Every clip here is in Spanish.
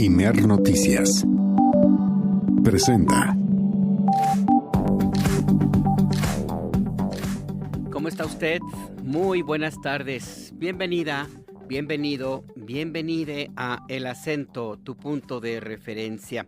Imer Noticias presenta. ¿Cómo está usted? Muy buenas tardes. Bienvenida, bienvenido, bienvenide a El Acento, tu punto de referencia.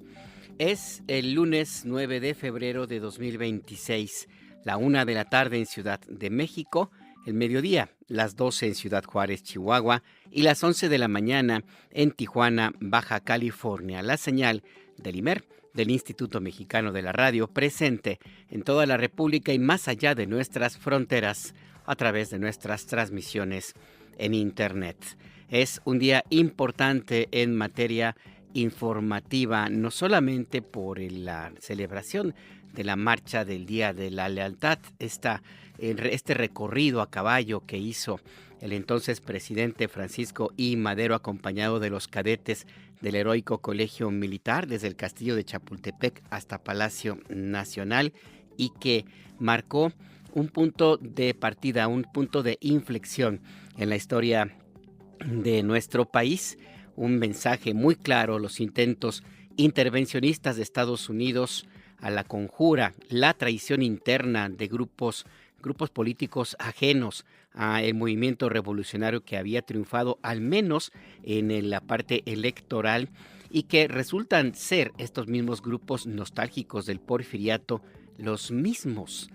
Es el lunes 9 de febrero de 2026, la 1 de la tarde en Ciudad de México, el mediodía, las 12 en Ciudad Juárez, Chihuahua, y las 11 de la mañana en Tijuana, Baja California. La señal del IMER, del Instituto Mexicano de la Radio, presente en toda la República y más allá de nuestras fronteras a través de nuestras transmisiones en Internet. Es un día importante en materia informativa, no solamente por la celebración de la Marcha del Día de la Lealtad, este recorrido a caballo que hizo el entonces presidente Francisco I. Madero, acompañado de los cadetes del Heroico Colegio Militar, desde el Castillo de Chapultepec hasta Palacio Nacional, y que marcó un punto de partida, un punto de inflexión en la historia de nuestro país. Un mensaje muy claro: los intentos intervencionistas de Estados Unidos a la conjura, la traición interna de grupos políticos ajenos al movimiento revolucionario que había triunfado al menos en la parte electoral, y que resultan ser estos mismos grupos nostálgicos del porfiriato, los mismos,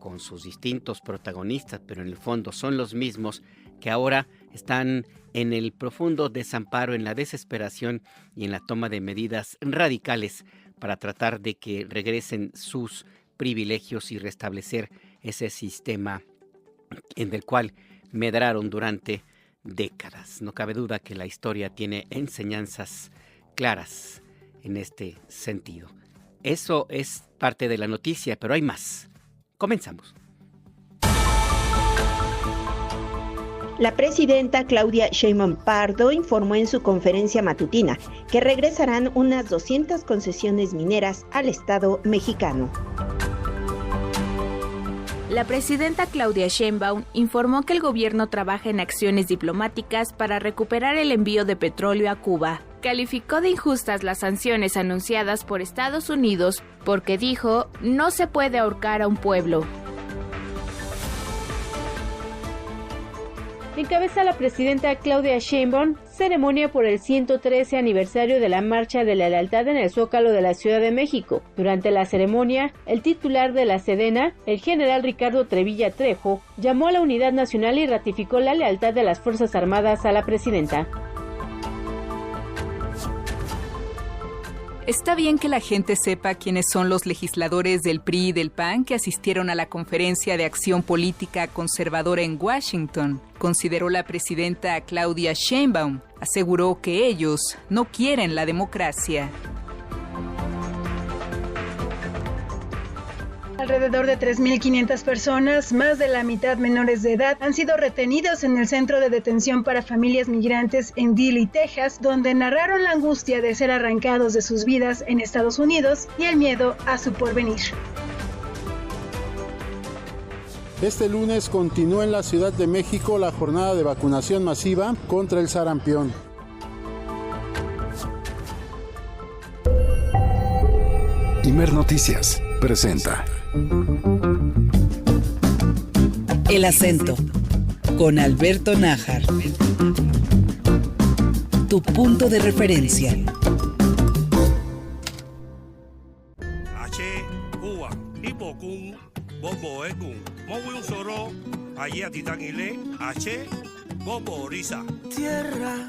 con sus distintos protagonistas, pero en el fondo son los mismos que ahora están en el profundo desamparo, en la desesperación y en la toma de medidas radicales para tratar de que regresen sus privilegios y restablecer ese sistema en el cual medraron durante décadas. No cabe duda que la historia tiene enseñanzas claras en este sentido. Eso es parte de la noticia, pero hay más. Comenzamos. La presidenta Claudia Sheinbaum Pardo informó en su conferencia matutina que regresarán unas 200 concesiones mineras al Estado mexicano. La presidenta Claudia Sheinbaum informó que el gobierno trabaja en acciones diplomáticas para recuperar el envío de petróleo a Cuba. Calificó de injustas las sanciones anunciadas por Estados Unidos porque dijo: no se puede ahorcar a un pueblo. Encabeza la presidenta Claudia Sheinbaum ceremonia por el 113 aniversario de la Marcha de la Lealtad en el Zócalo de la Ciudad de México. Durante la ceremonia, el titular de la Sedena, el general Ricardo Trevilla Trejo, llamó a la unidad nacional y ratificó la lealtad de las Fuerzas Armadas a la presidenta. Está bien que la gente sepa quiénes son los legisladores del PRI y del PAN que asistieron a la Conferencia de Acción Política Conservadora en Washington, consideró la presidenta Claudia Sheinbaum. Aseguró que ellos no quieren la democracia. Alrededor de 3.500 personas, más de la mitad menores de edad, han sido retenidos en el centro de detención para familias migrantes en Dilley, Texas, donde narraron la angustia de ser arrancados de sus vidas en Estados Unidos y el miedo a su porvenir. Este lunes continúa en la Ciudad de México la jornada de vacunación masiva contra el sarampión. Imer Noticias presenta El Acento, con Alberto Nájar. Tu punto de referencia. Tierra,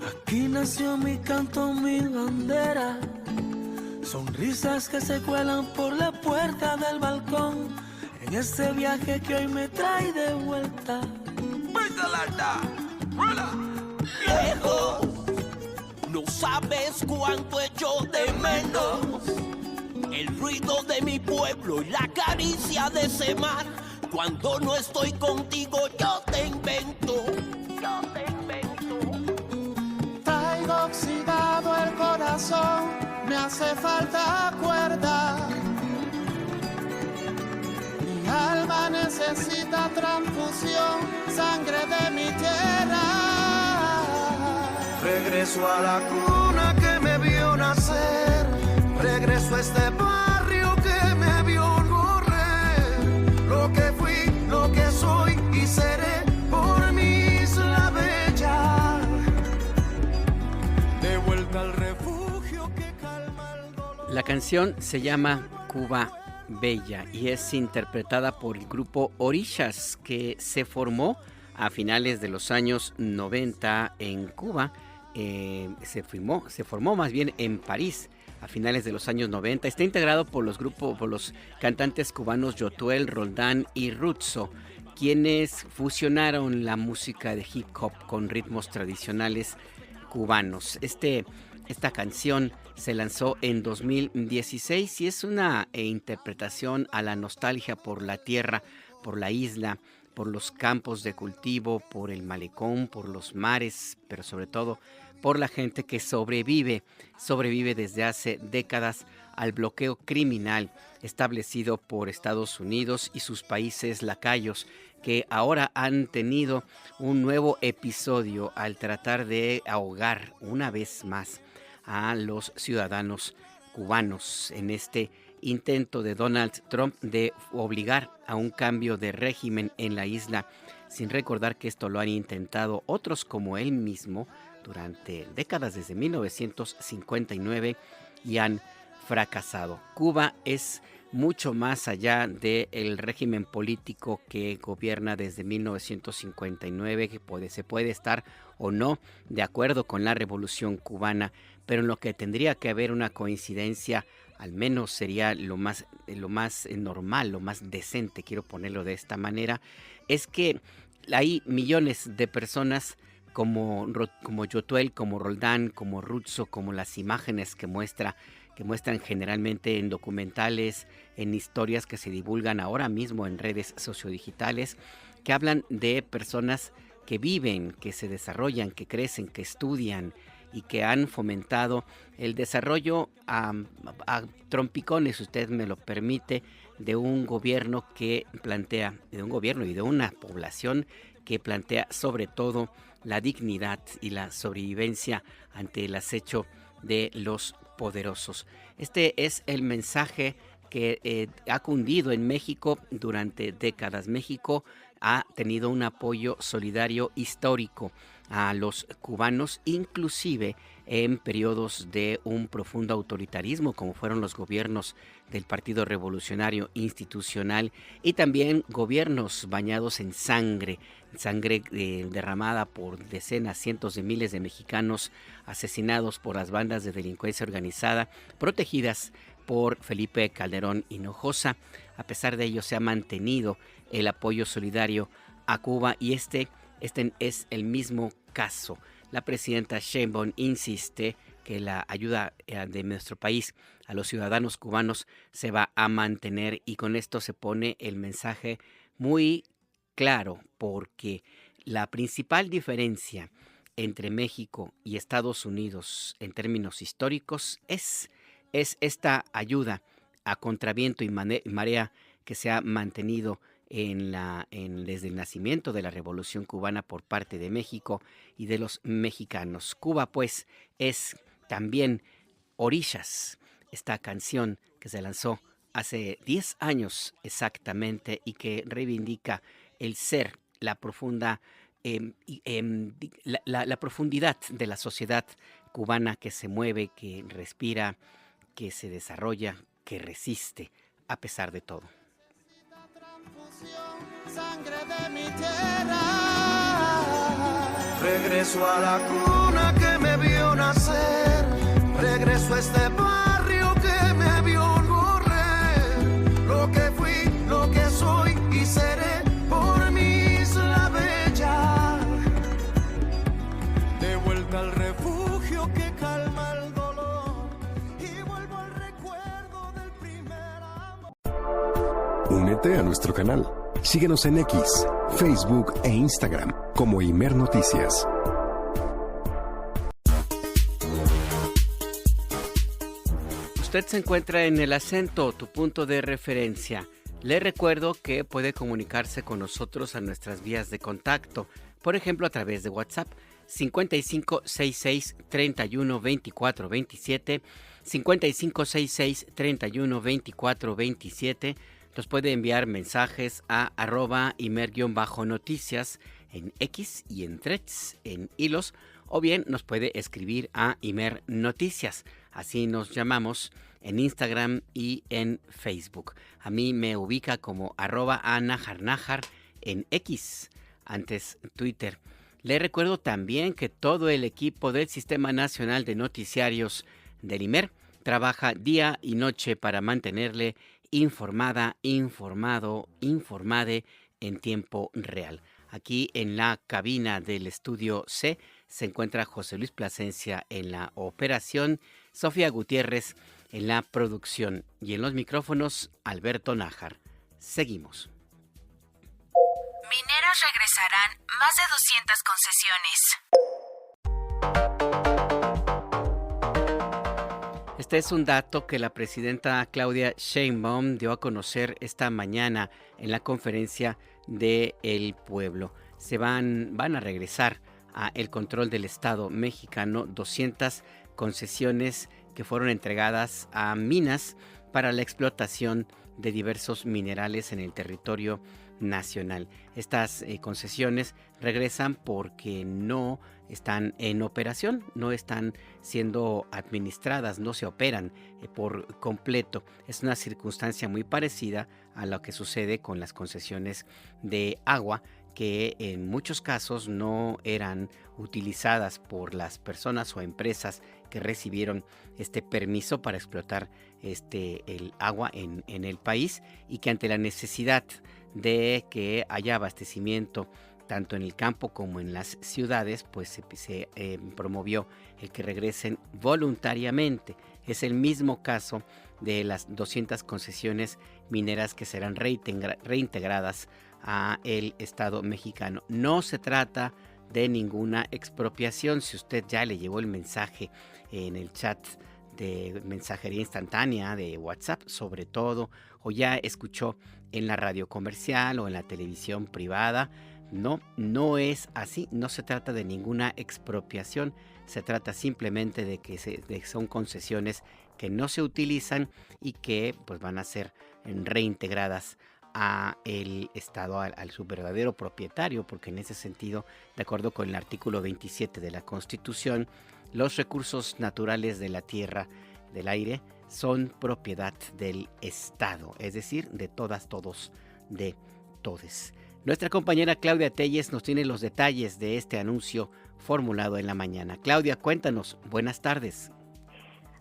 aquí nació mi canto, mi bandera. Sonrisas que se cuelan por la puerta del balcón en este viaje que hoy me trae de vuelta. Viejo, no sabes cuánto echo de menos el ruido de mi pueblo y la caricia de ese mar. Cuando no estoy contigo yo te invento. Traigo oxidado el corazón, me hace falta cuerda. Mi alma necesita transfusión, sangre de mi tierra. Regreso a la cuna que me vio nacer, regreso a este barrio que me vio correr. Lo que fui, lo que soy y seré por mi isla bella. De vuelta al refugio que calma el dolor. La canción se llama Cuba Bella y es interpretada por el grupo Orishas, que se formó a finales de los años 90 en Cuba. Se formó más bien en París a finales de los años 90. Está integrado por los cantantes cubanos Yotuel, Roldán y Rutso, quienes fusionaron la música de hip hop con ritmos tradicionales cubanos. Esta canción se lanzó en 2016 y es una interpretación a la nostalgia por la tierra, por la isla, por los campos de cultivo, por el malecón, por los mares, pero sobre todo por la gente que sobrevive desde hace décadas al bloqueo criminal establecido por Estados Unidos y sus países lacayos, que ahora han tenido un nuevo episodio al tratar de ahogar una vez más a los ciudadanos cubanos en este intento de Donald Trump de obligar a un cambio de régimen en la isla, sin recordar que esto lo han intentado otros como él mismo durante décadas, desde 1959, y han fracasado. Cuba es mucho más allá del régimen político que gobierna desde 1959, que se puede estar o no de acuerdo con la Revolución Cubana, pero en lo que tendría que haber una coincidencia, al menos sería lo más normal, lo más decente, quiero ponerlo de esta manera, es que hay millones de personas como Yotuel, como Roldán, como Rutso, como las imágenes que muestran generalmente en documentales, en historias que se divulgan ahora mismo en redes sociodigitales, que hablan de personas que viven, que se desarrollan, que crecen, que estudian y que han fomentado el desarrollo a trompicones, si usted me lo permite, de un gobierno y de una población que plantea sobre todo la dignidad y la sobrevivencia ante el acecho de los poderosos. Este es el mensaje que ha cundido en México durante décadas. México ha tenido un apoyo solidario histórico a los cubanos, inclusive en periodos de un profundo autoritarismo, como fueron los gobiernos del Partido Revolucionario Institucional, y también gobiernos bañados en sangre derramada por decenas, cientos de miles de mexicanos asesinados por las bandas de delincuencia organizada, protegidas por Felipe Calderón Hinojosa. A pesar de ello, se ha mantenido el apoyo solidario a Cuba, y este es el mismo caso. La presidenta Sheinbaum insiste que la ayuda de nuestro país a los ciudadanos cubanos se va a mantener, y con esto se pone el mensaje muy claro, porque la principal diferencia entre México y Estados Unidos en términos históricos es esta ayuda a contraviento y marea que se ha mantenido desde el nacimiento de la Revolución Cubana por parte de México y de los mexicanos. Cuba, pues, es también Orishas, esta canción que se lanzó hace 10 años exactamente y que reivindica el ser, la profundidad de la sociedad cubana, que se mueve, que respira, que se desarrolla, que resiste a pesar de todo. Sangre de mi tierra. Regreso a la cuna que me vio nacer, regreso a este barrio que me vio correr. Lo que fui, lo que soy y seré por mi isla bella. De vuelta al refugio que calma el dolor y vuelvo al recuerdo del primer amor. Únete a nuestro canal. Síguenos en X, Facebook e Instagram como Imer Noticias. Usted se encuentra en El Acento, tu punto de referencia. Le recuerdo que puede comunicarse con nosotros a nuestras vías de contacto, por ejemplo a través de WhatsApp 5566-312427, 5566-312427. Nos puede enviar mensajes a @imer_noticias en X y en Threads, en hilos, o bien nos puede escribir a Imer Noticias. Así nos llamamos en Instagram y en Facebook. A mí me ubica como @anajarnajar en X, antes Twitter. Le recuerdo también que todo el equipo del Sistema Nacional de Noticiarios del Imer trabaja día y noche para mantenerle informada, informado, informade en tiempo real. Aquí en la cabina del estudio C se encuentra José Luis Plasencia en la operación, Sofía Gutiérrez en la producción y en los micrófonos Alberto Nájar. Seguimos. Mineras regresarán más de 200 concesiones. Este es un dato que la presidenta Claudia Sheinbaum dio a conocer esta mañana en la conferencia de El Pueblo. Van a regresar a el control del Estado mexicano 200 concesiones que fueron entregadas a minas para la explotación de diversos minerales en el territorio nacional. Estas concesiones regresan porque no están en operación, no están siendo administradas, no se operan por completo. Es una circunstancia muy parecida a lo que sucede con las concesiones de agua, que en muchos casos no eran utilizadas por las personas o empresas que recibieron este permiso para explotar el agua en el país, y que ante la necesidad de que haya abastecimiento tanto en el campo como en las ciudades, pues se promovió el que regresen voluntariamente. Es el mismo caso de las 200 concesiones mineras que serán reintegradas a el Estado mexicano. No se trata de ninguna expropiación. Si usted ya le llegó el mensaje en el chat de mensajería instantánea de WhatsApp, sobre todo, o ya escuchó en la radio comercial o en la televisión privada, no es así. No se trata de ninguna expropiación. Se trata simplemente de que son concesiones que no se utilizan y que pues van a ser reintegradas a el Estado, al su verdadero propietario, porque en ese sentido, de acuerdo con el artículo 27 de la Constitución, los recursos naturales de la tierra, del aire, son propiedad del Estado, es decir, de todas, todos, de todes. Nuestra compañera Claudia Telles nos tiene los detalles de este anuncio formulado en la mañana. Claudia, cuéntanos. Buenas tardes.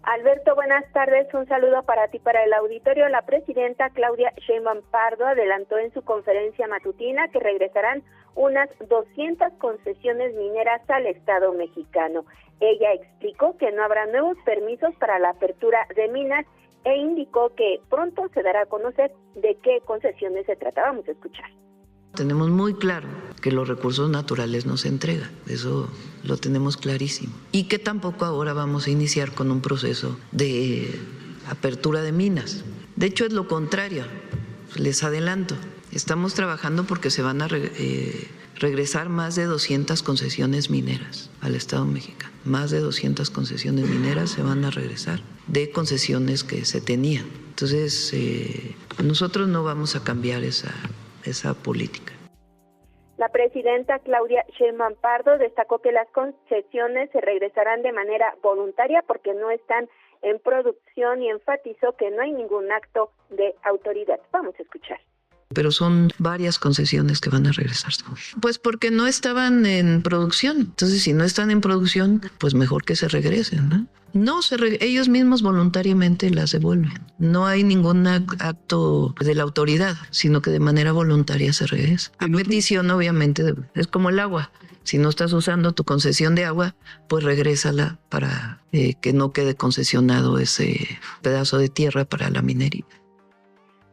Alberto, buenas tardes. Un saludo para ti, para el auditorio. La presidenta Claudia Sheinbaum Pardo adelantó en su conferencia matutina que regresarán unas 200 concesiones mineras al Estado mexicano. Ella explicó que no habrá nuevos permisos para la apertura de minas e indicó que pronto se dará a conocer de qué concesiones se trata. Vamos a escuchar. Tenemos muy claro que los recursos naturales no se entregan, eso lo tenemos clarísimo. Y que tampoco ahora vamos a iniciar con un proceso de apertura de minas. De hecho, es lo contrario, les adelanto. Estamos trabajando porque se van a regresar más de 200 concesiones mineras al Estado mexicano. Más de 200 concesiones mineras se van a regresar de concesiones que se tenían. Entonces, nosotros no vamos a cambiar esa política. La presidenta Claudia Sheinbaum Pardo destacó que las concesiones se regresarán de manera voluntaria porque no están en producción y enfatizó que no hay ningún acto de autoridad. Vamos a escuchar. Pero son varias concesiones que van a regresar. Pues porque no estaban en producción. Entonces, si no están en producción, pues mejor que se regresen, ¿no? Ellos mismos voluntariamente las devuelven. No hay ningún acto de la autoridad, sino que de manera voluntaria se regresa. A petición, obviamente, es como el agua. Si no estás usando tu concesión de agua, pues regrésala para que no quede concesionado ese pedazo de tierra para la minería.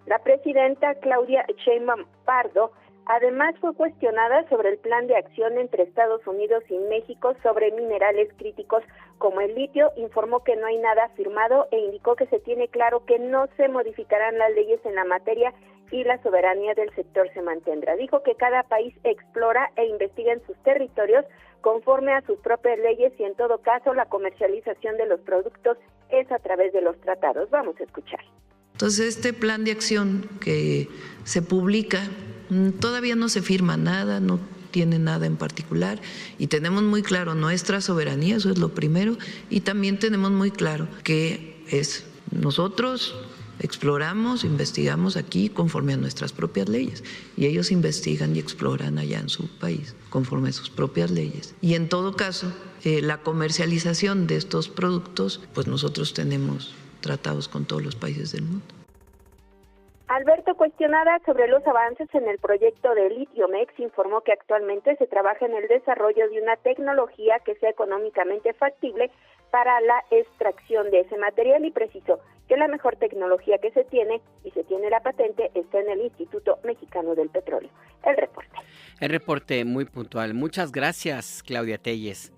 La presidenta Claudia Sheinbaum Pardo Además, fue cuestionada sobre el plan de acción entre Estados Unidos y México sobre minerales críticos como el litio. Informó que no hay nada firmado e indicó que se tiene claro que no se modificarán las leyes en la materia y la soberanía del sector se mantendrá. Dijo que cada país explora e investiga en sus territorios conforme a sus propias leyes y en todo caso la comercialización de los productos es a través de los tratados. Vamos a escuchar. Entonces, este plan de acción que se publica, todavía no se firma nada, no tiene nada en particular y tenemos muy claro nuestra soberanía, eso es lo primero, y también tenemos muy claro que es nosotros exploramos, investigamos aquí conforme a nuestras propias leyes y ellos investigan y exploran allá en su país conforme a sus propias leyes. Y en todo caso, la comercialización de estos productos, pues nosotros tenemos tratados con todos los países del mundo. Alberto, cuestionada sobre los avances en el proyecto de Litiomex, informó que actualmente se trabaja en el desarrollo de una tecnología que sea económicamente factible para la extracción de ese material y precisó que la mejor tecnología que se tiene, y se tiene la patente, está en el Instituto Mexicano del Petróleo. El reporte muy puntual. Muchas gracias, Claudia Telles.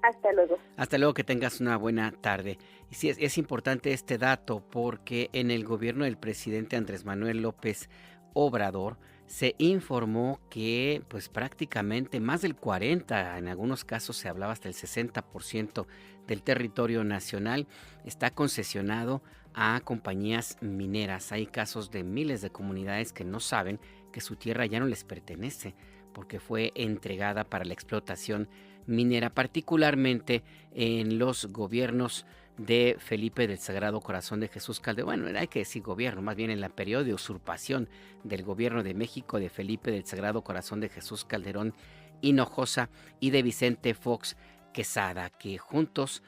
Hasta luego. Hasta luego, que tengas una buena tarde. Y sí, es importante este dato porque en el gobierno del presidente Andrés Manuel López Obrador se informó que pues prácticamente más del 40%, en algunos casos se hablaba hasta el 60% del territorio nacional está concesionado a compañías mineras. Hay casos de miles de comunidades que no saben que su tierra ya no les pertenece porque fue entregada para la explotación minera, particularmente en los gobiernos de Felipe del Sagrado Corazón de Jesús Calderón. Bueno, hay que decir gobierno, más bien en la periodo de usurpación del gobierno de México de Felipe del Sagrado Corazón de Jesús Calderón Hinojosa y de Vicente Fox Quesada, que juntos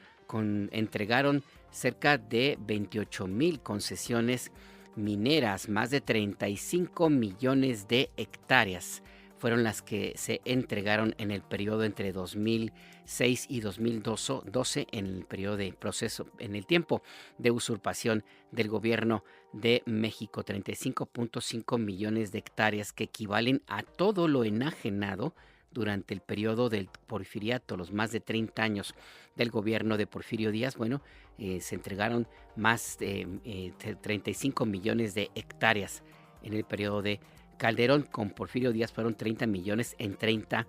entregaron cerca de 28,000 concesiones mineras, más de 35 millones de hectáreas fueron las que se entregaron en el periodo entre 2006 y 2012, en el periodo de proceso, en el tiempo de usurpación del gobierno de México. 35.5 millones de hectáreas que equivalen a todo lo enajenado durante el periodo del porfiriato, los más de 30 años del gobierno de Porfirio Díaz. Bueno, se entregaron más de 35 millones de hectáreas en el periodo de Calderón. Con Porfirio Díaz fueron 30 millones en 30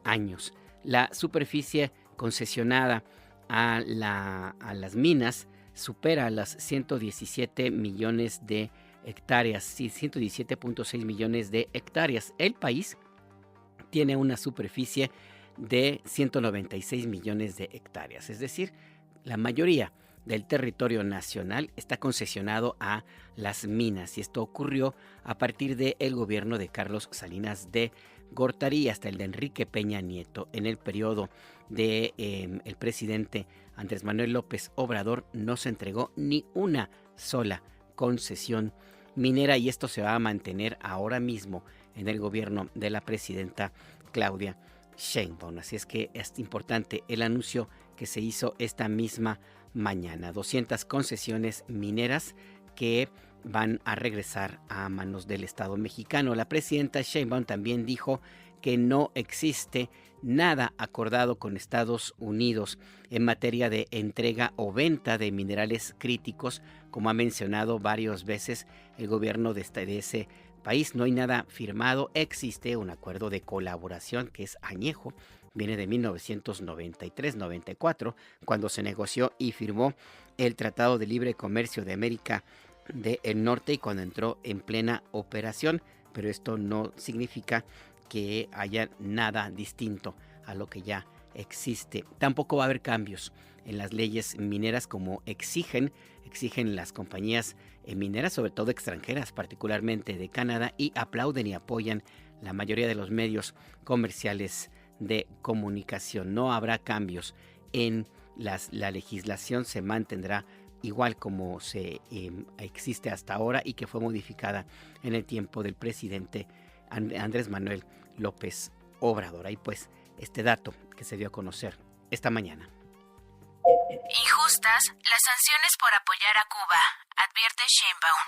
años. La superficie concesionada a las minas supera las 117 millones de hectáreas, sí, 117.6 millones de hectáreas. El país tiene una superficie de 196 millones de hectáreas, es decir, la mayoría del territorio nacional está concesionado a las minas y esto ocurrió a partir del gobierno de Carlos Salinas de Gortari hasta el de Enrique Peña Nieto. En el periodo de el presidente Andrés Manuel López Obrador no se entregó ni una sola concesión minera y esto se va a mantener ahora mismo en el gobierno de la presidenta Claudia Sheinbaum. Así es que es importante el anuncio que se hizo esta misma mañana. 200 concesiones mineras que van a regresar a manos del Estado mexicano. La presidenta Sheinbaum también dijo que no existe nada acordado con Estados Unidos en materia de entrega o venta de minerales críticos, como ha mencionado varias veces el gobierno de ese país. No hay nada firmado. Existe un acuerdo de colaboración que es añejo, viene de 1993-94, cuando se negoció y firmó el Tratado de Libre Comercio de América del Norte y cuando entró en plena operación, pero esto no significa que haya nada distinto a lo que ya existe. Tampoco va a haber cambios en las leyes mineras como exigen las compañías mineras, sobre todo extranjeras, particularmente de Canadá, y aplauden y apoyan la mayoría de los medios comerciales de comunicación. No habrá cambios en la legislación, se mantendrá igual como se existe hasta ahora y que fue modificada en el tiempo del presidente Andrés Manuel López Obrador. Ahí pues este dato que se dio a conocer esta mañana. Injustas las sanciones por apoyar a Cuba, advierte Sheinbaum.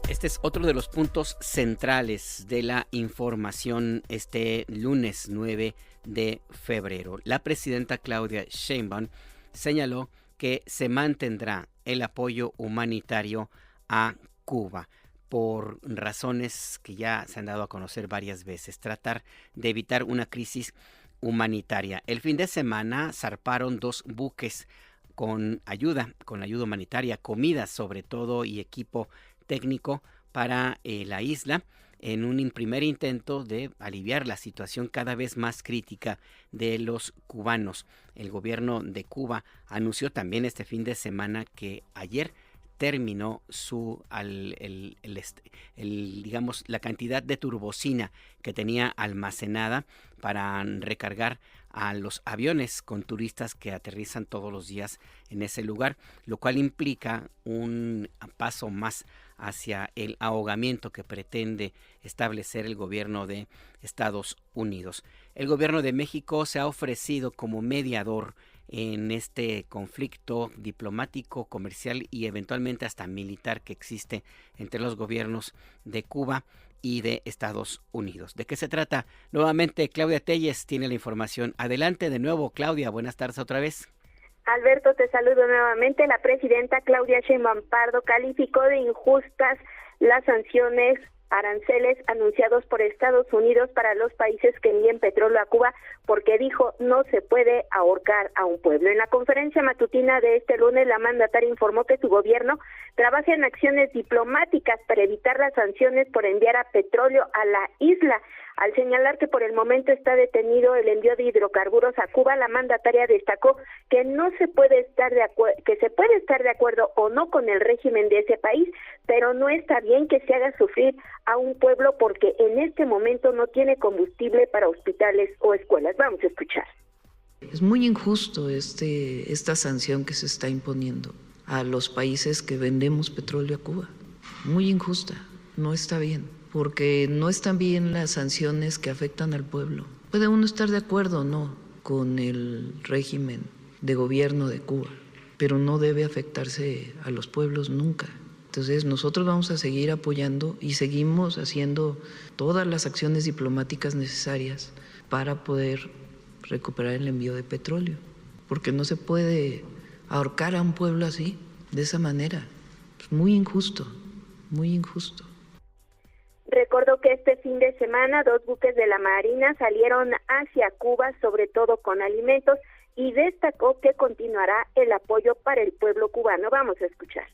Este es otro de los puntos centrales de la información este lunes 9 de febrero. La presidenta Claudia Sheinbaum señaló que se mantendrá el apoyo humanitario a Cuba por razones que ya se han dado a conocer varias veces, tratar de evitar una crisis humanitaria. El fin de semana zarparon 2 buques con ayuda humanitaria, comida sobre todo y equipo técnico para la isla en un primer intento de aliviar la situación cada vez más crítica de los cubanos. El gobierno de Cuba anunció también este fin de semana que ayer terminó digamos, la cantidad de turbocina que tenía almacenada para recargar a los aviones con turistas que aterrizan todos los días en ese lugar, lo cual implica un paso más hacia el ahogamiento que pretende establecer el gobierno de Estados Unidos. El gobierno de México se ha ofrecido como mediador en este conflicto diplomático, comercial y eventualmente hasta militar que existe entre los gobiernos de Cuba y de Estados Unidos. ¿De qué se trata? Nuevamente Claudia Telles tiene la información. Adelante de nuevo, Claudia. Buenas tardes otra vez. Alberto, te saludo nuevamente. La presidenta Claudia Sheinbaum Pardo calificó de injustas las sanciones aranceles anunciados por Estados Unidos para los países que envíen petróleo a Cuba, porque dijo no se puede ahorcar a un pueblo. En la conferencia matutina de este lunes, la mandataria informó que su gobierno trabaja en acciones diplomáticas para evitar las sanciones por enviar a petróleo a la isla. Al señalar que por el momento está detenido el envío de hidrocarburos a Cuba, la mandataria destacó que se puede estar de acuerdo o no con el régimen de ese país, pero no está bien que se haga sufrir a un pueblo porque en este momento no tiene combustible para hospitales o escuelas. Vamos a escuchar. Es muy injusto esta sanción que se está imponiendo a los países que vendemos petróleo a Cuba. Muy injusta, no está bien. Porque no están bien las sanciones que afectan al pueblo. Puede uno estar de acuerdo o no con el régimen de gobierno de Cuba, pero no debe afectarse a los pueblos nunca. Entonces nosotros vamos a seguir apoyando y seguimos haciendo todas las acciones diplomáticas necesarias para poder recuperar el envío de petróleo, porque no se puede ahorcar a un pueblo así, de esa manera. Es muy injusto, muy injusto. Recordó que este fin de semana 2 buques de la Marina salieron hacia Cuba, sobre todo con alimentos, y destacó que continuará el apoyo para el pueblo cubano. Vamos a escuchar.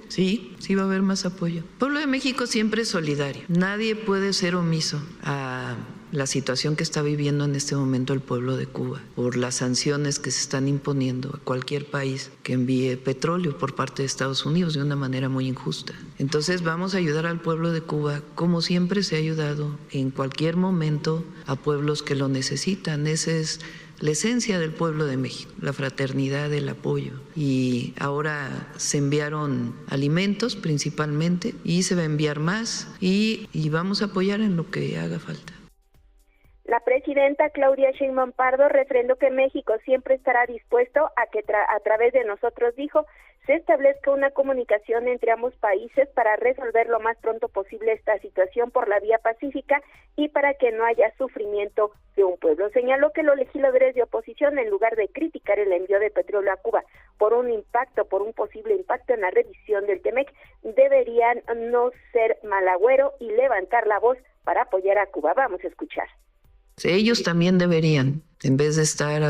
Sí va a haber más apoyo. El pueblo de México siempre es solidario. Nadie puede ser omiso a la situación que está viviendo en este momento el pueblo de Cuba por las sanciones que se están imponiendo a cualquier país que envíe petróleo por parte de Estados Unidos de una manera muy injusta. Entonces vamos a ayudar al pueblo de Cuba como siempre se ha ayudado en cualquier momento a pueblos que lo necesitan. Esa es la esencia del pueblo de México, la fraternidad, el apoyo. Y ahora se enviaron alimentos principalmente y se va a enviar más y vamos a apoyar en lo que haga falta. La presidenta Claudia Sheinbaum Pardo refrendó que México siempre estará dispuesto a que a través de nosotros, dijo, se establezca una comunicación entre ambos países para resolver lo más pronto posible esta situación por la vía pacífica y para que no haya sufrimiento de un pueblo. Señaló que los legisladores de oposición, en lugar de criticar el envío de petróleo a Cuba por un posible impacto en la revisión del TEMEC, deberían no ser malagüero y levantar la voz para apoyar a Cuba. Vamos a escuchar. Ellos también deberían, en vez de estar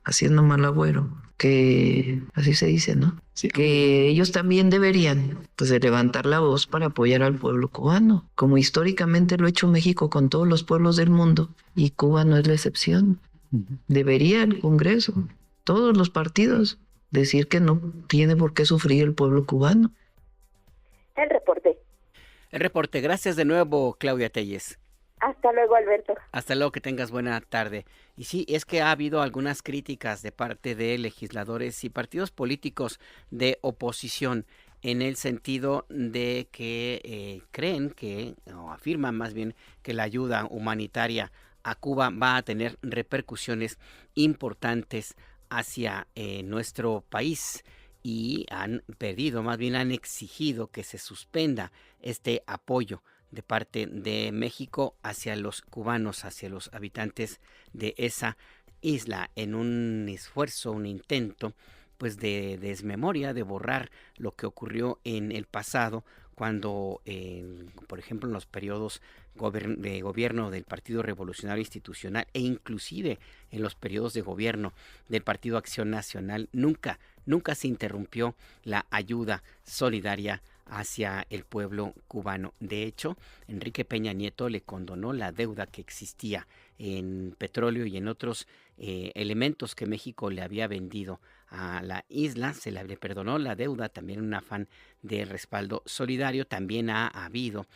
haciendo mal agüero, que así se dice, ¿no? Sí. Que ellos también deberían, pues, de levantar la voz para apoyar al pueblo cubano, como históricamente lo ha hecho México con todos los pueblos del mundo, y Cuba no es la excepción. Debería el Congreso, todos los partidos, decir que no tiene por qué sufrir el pueblo cubano. El reporte. Gracias de nuevo, Claudia Telles. Hasta luego, Alberto. Hasta luego, que tengas buena tarde. Y sí, es que ha habido algunas críticas de parte de legisladores y partidos políticos de oposición en el sentido de que creen que, o afirman más bien, que la ayuda humanitaria a Cuba va a tener repercusiones importantes hacia nuestro país. y han pedido, más bien han exigido que se suspenda este apoyo de parte de México hacia los cubanos, hacia los habitantes de esa isla, en un esfuerzo, un intento pues de desmemoria, de borrar lo que ocurrió en el pasado, cuando, por ejemplo, en los periodos de gobierno del Partido Revolucionario Institucional e inclusive en los periodos de gobierno del Partido Acción Nacional, nunca se interrumpió la ayuda solidaria hacia el pueblo cubano. De hecho, Enrique Peña Nieto le condonó la deuda que existía en petróleo y en otros elementos que México le había vendido a la isla. Le perdonó la deuda, también en un afán de respaldo solidario. También ha habido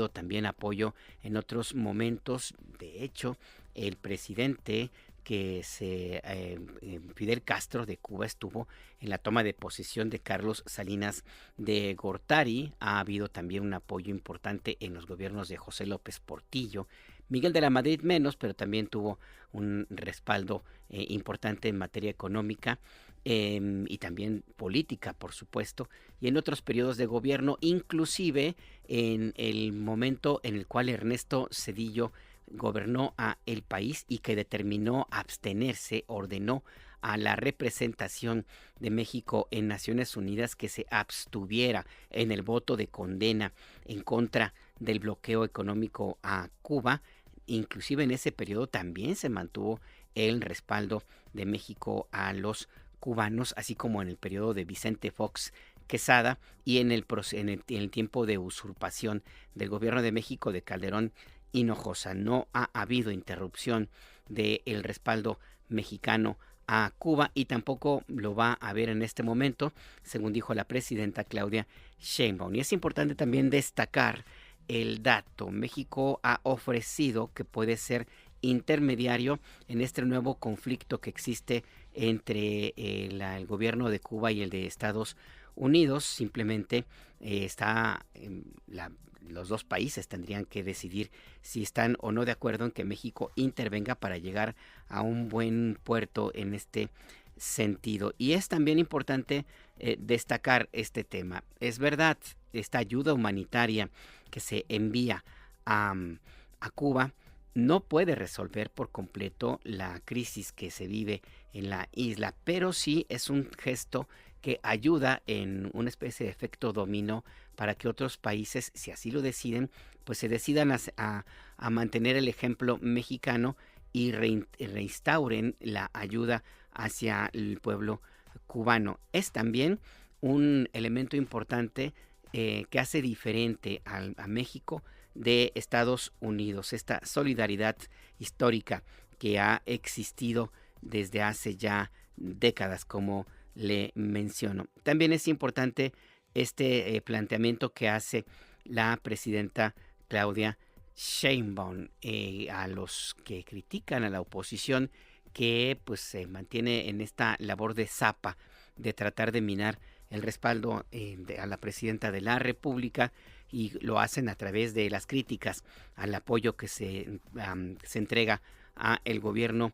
también apoyo en otros momentos. De hecho, el presidente Fidel Castro de Cuba estuvo en la toma de posesión de Carlos Salinas de Gortari. Ha habido también un apoyo importante en los gobiernos de José López Portillo. Miguel de la Madrid menos, pero también tuvo un respaldo importante en materia económica y también política, por supuesto, y en otros periodos de gobierno, inclusive en el momento en el cual Ernesto Zedillo gobernó a el país y que determinó abstenerse, ordenó a la representación de México en Naciones Unidas que se abstuviera en el voto de condena en contra del bloqueo económico a Cuba. Inclusive en ese periodo también se mantuvo el respaldo de México a los cubanos, así como en el periodo de Vicente Fox Quesada y en el tiempo de usurpación del gobierno de México de Calderón Hinojosa. No ha habido interrupción del respaldo mexicano a Cuba y tampoco lo va a haber en este momento, según dijo la presidenta Claudia Sheinbaum. Y es importante también destacar el dato. México ha ofrecido que puede ser intermediario en este nuevo conflicto que existe entre el gobierno de Cuba y el de Estados Unidos. Simplemente los dos países tendrían que decidir si están o no de acuerdo en que México intervenga para llegar a un buen puerto en este sentido. Y es también importante destacar este tema. Es verdad, esta ayuda humanitaria que se envía a Cuba no puede resolver por completo la crisis que se vive en la isla, pero sí es un gesto que ayuda en una especie de efecto dominó para que otros países, si así lo deciden, pues se decidan a mantener el ejemplo mexicano y reinstauren la ayuda hacia el pueblo cubano. Es también un elemento importante que hace diferente a México de Estados Unidos, esta solidaridad histórica que ha existido desde hace ya décadas, como le menciono. También es importante este planteamiento que hace la presidenta Claudia Sheinbaum a los que critican a la oposición, que pues se mantiene en esta labor de zapa de tratar de minar el respaldo a la presidenta de la República, y lo hacen a través de las críticas al apoyo que se entrega a el gobierno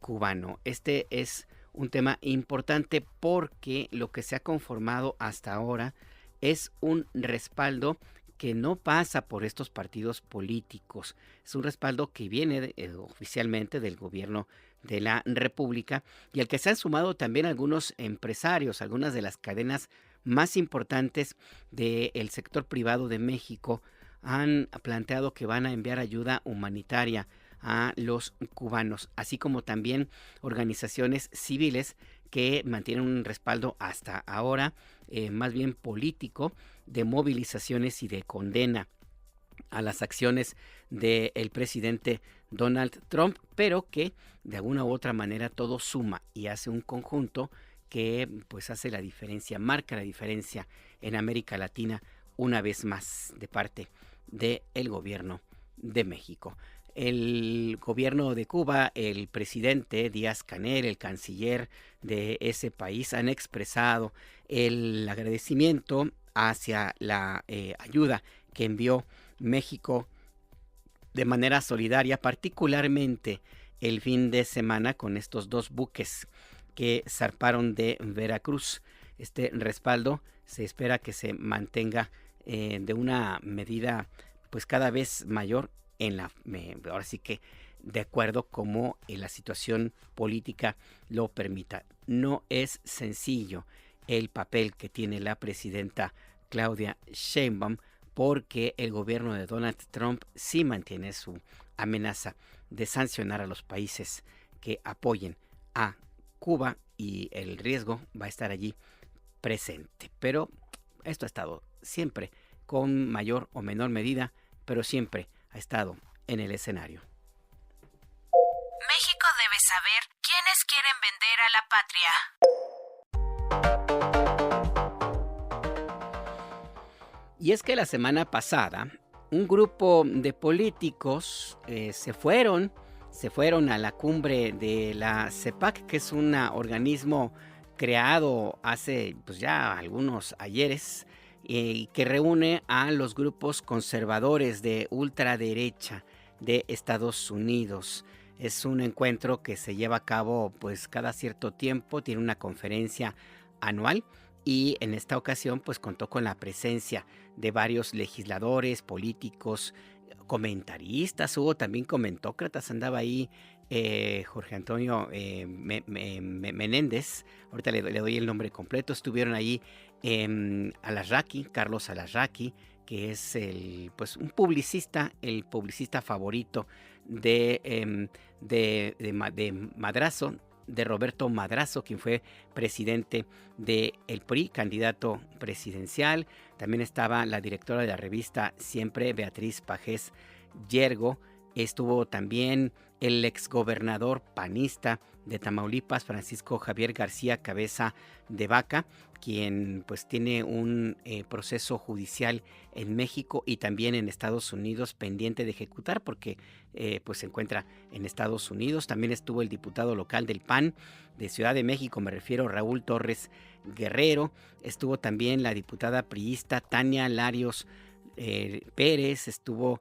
cubano. Este es un tema importante porque lo que se ha conformado hasta ahora es un respaldo que no pasa por estos partidos políticos. Es un respaldo que viene oficialmente del gobierno de la República y al que se han sumado también algunos empresarios, algunas de las cadenas más importantes del sector privado de México han planteado que van a enviar ayuda humanitaria a los cubanos, así como también organizaciones civiles que mantienen un respaldo hasta ahora más bien político, de movilizaciones y de condena a las acciones del presidente Donald Trump, pero que de alguna u otra manera todo suma y hace un conjunto que pues hace la diferencia, marca la diferencia en América Latina una vez más de parte del gobierno de México. El gobierno de Cuba, el presidente Díaz-Canel, el canciller de ese país, han expresado el agradecimiento hacia la ayuda que envió México de manera solidaria, particularmente el fin de semana con estos dos buques que zarparon de Veracruz. este respaldo se espera que se mantenga de una medida pues cada vez mayor ahora sí que de acuerdo como la situación política lo permita. No es sencillo el papel que tiene la presidenta Claudia Sheinbaum, porque el gobierno de Donald Trump sí mantiene su amenaza de sancionar a los países que apoyen a Cuba y el riesgo va a estar allí presente. Pero esto ha estado siempre con mayor o menor medida, pero siempre ha estado en el escenario. México debe saber quiénes quieren vender a la patria. Y es que la semana pasada un grupo de políticos se fueron a la cumbre de la CEPAC, que es un organismo creado hace pues ya algunos ayeres y que reúne a los grupos conservadores de ultraderecha de Estados Unidos. Es un encuentro que se lleva a cabo pues cada cierto tiempo, tiene una conferencia anual y en esta ocasión pues contó con la presencia de varios legisladores, políticos, comentaristas, hubo también comentócratas, andaba ahí Jorge Antonio Menéndez, ahorita le doy el nombre completo, estuvieron ahí Carlos Alarraqui, que es un publicista, el publicista favorito de Madrazo, de Roberto Madrazo, quien fue presidente del PRI, candidato presidencial. También estaba la directora de la revista Siempre, Beatriz Pajés Yergo. Estuvo también el exgobernador panista de Tamaulipas, Francisco Javier García Cabeza de Vaca, quien pues tiene un proceso judicial en México y también en Estados Unidos pendiente de ejecutar porque pues se encuentra en Estados Unidos. También estuvo el diputado local del PAN de Ciudad de México, me refiero a Raúl Torres Guerrero. Estuvo también la diputada priista Tania Larios Pérez, estuvo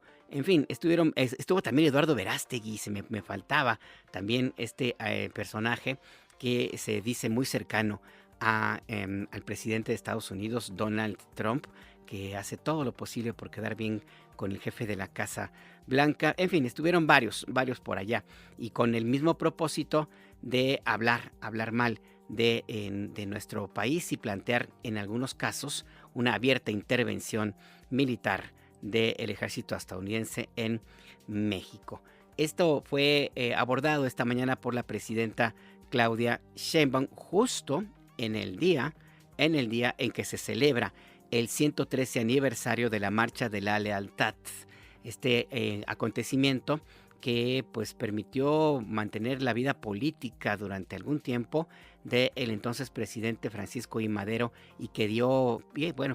también Eduardo Verástegui, me faltaba también este personaje que se dice muy cercano al presidente de Estados Unidos, Donald Trump, que hace todo lo posible por quedar bien con el jefe de la Casa Blanca. En fin, estuvieron varios por allá y con el mismo propósito de hablar mal de nuestro país y plantear en algunos casos una abierta intervención militar del ejército estadounidense en México. Esto fue abordado esta mañana por la presidenta Claudia Sheinbaum justo en el día en que se celebra el 113 aniversario de la Marcha de la Lealtad. Este acontecimiento que pues permitió mantener la vida política durante algún tiempo del entonces presidente Francisco I. Madero y que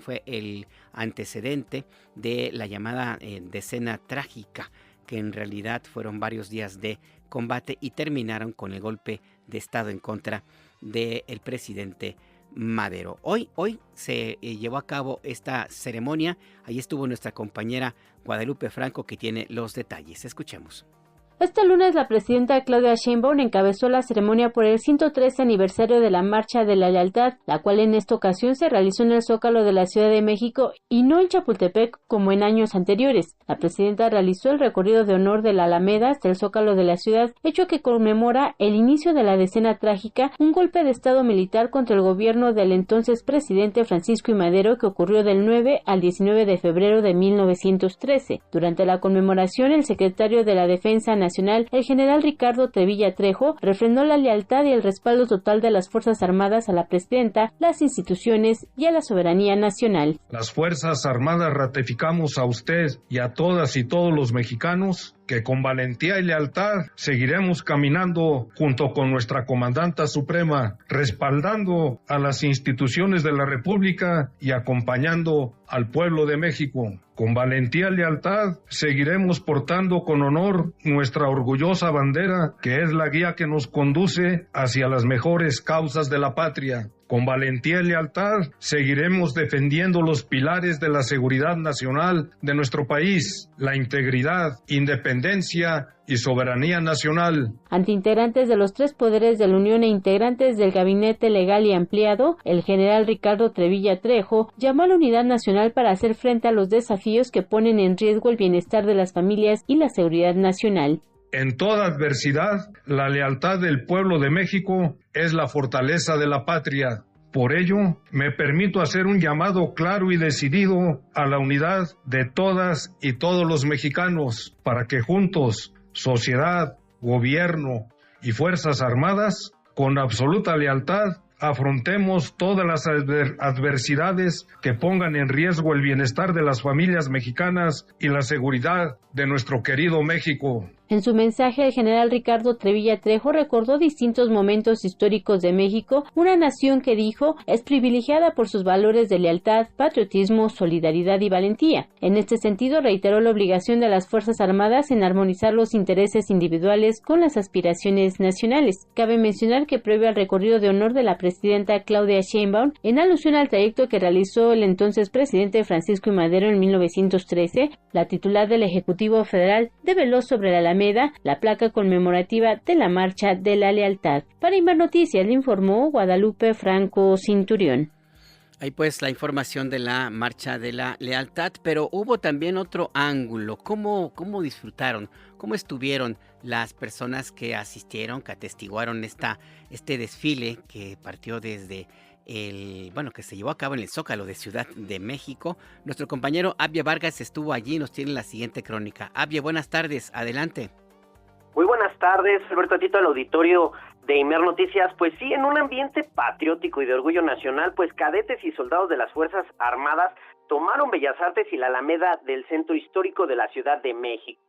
fue el antecedente de la llamada decena trágica, que en realidad fueron varios días de combate y terminaron con el golpe de Estado en contra del presidente Madero. Hoy se llevó a cabo esta ceremonia. Ahí estuvo nuestra compañera Guadalupe Franco, que tiene los detalles. Escuchemos. Este lunes la presidenta Claudia Sheinbaum encabezó la ceremonia por el 113 aniversario de la Marcha de la Lealtad, la cual en esta ocasión se realizó en el Zócalo de la Ciudad de México y no en Chapultepec como en años anteriores. La presidenta realizó el recorrido de honor de la Alameda hasta el Zócalo de la ciudad, hecho que conmemora el inicio de la decena trágica, un golpe de estado militar contra el gobierno del entonces presidente Francisco I. Madero que ocurrió del 9 al 19 de febrero de 1913. Durante la conmemoración, el secretario de la Defensa Nacional, el general Ricardo Trevilla Trejo, refrendó la lealtad y el respaldo total de las Fuerzas Armadas a la presidenta, las instituciones y a la soberanía nacional. Las Fuerzas Armadas ratificamos a usted y a todas y todos los mexicanos que con valentía y lealtad seguiremos caminando junto con nuestra comandanta suprema, respaldando a las instituciones de la República y acompañando al pueblo de México. Con valentía y lealtad seguiremos portando con honor nuestra orgullosa bandera, que es la guía que nos conduce hacia las mejores causas de la patria. Con valentía y lealtad seguiremos defendiendo los pilares de la seguridad nacional de nuestro país, la integridad, independencia y soberanía nacional. Ante integrantes de los tres poderes de la Unión e integrantes del Gabinete Legal y Ampliado, el general Ricardo Trevilla Trejo llamó a la unidad nacional para hacer frente a los desafíos que ponen en riesgo el bienestar de las familias y la seguridad nacional. En toda adversidad, la lealtad del pueblo de México es la fortaleza de la patria. Por ello, me permito hacer un llamado claro y decidido a la unidad de todas y todos los mexicanos para que juntos, sociedad, gobierno y Fuerzas Armadas, con absoluta lealtad, afrontemos todas las adversidades que pongan en riesgo el bienestar de las familias mexicanas y la seguridad de nuestro querido México. En su mensaje, el general Ricardo Trevilla Trejo recordó distintos momentos históricos de México, una nación que dijo es privilegiada por sus valores de lealtad, patriotismo, solidaridad y valentía. En este sentido, reiteró la obligación de las Fuerzas Armadas en armonizar los intereses individuales con las aspiraciones nacionales. Cabe mencionar que previo al recorrido de honor de la presidenta Claudia Sheinbaum, en alusión al trayecto que realizó el entonces presidente Francisco I. Madero en 1913, la titular del Ejecutivo Federal develó sobre la Alameda la placa conmemorativa de la Marcha de la Lealtad. Para Imer Noticias le informó Guadalupe Franco Cinturión. Ahí pues la información de la Marcha de la Lealtad, pero hubo también otro ángulo. ¿Cómo disfrutaron? ¿Cómo estuvieron las personas que asistieron, que atestiguaron este desfile que partió desde que se llevó a cabo en el Zócalo de Ciudad de México? Nuestro compañero Abia Vargas estuvo allí y nos tiene la siguiente crónica. Abia, buenas tardes, adelante. Muy buenas tardes, Alberto, a ti, al auditorio de Imer Noticias. Pues sí, en un ambiente patriótico y de orgullo nacional, pues cadetes y soldados de las Fuerzas Armadas tomaron Bellas Artes y la Alameda del centro histórico de la Ciudad de México.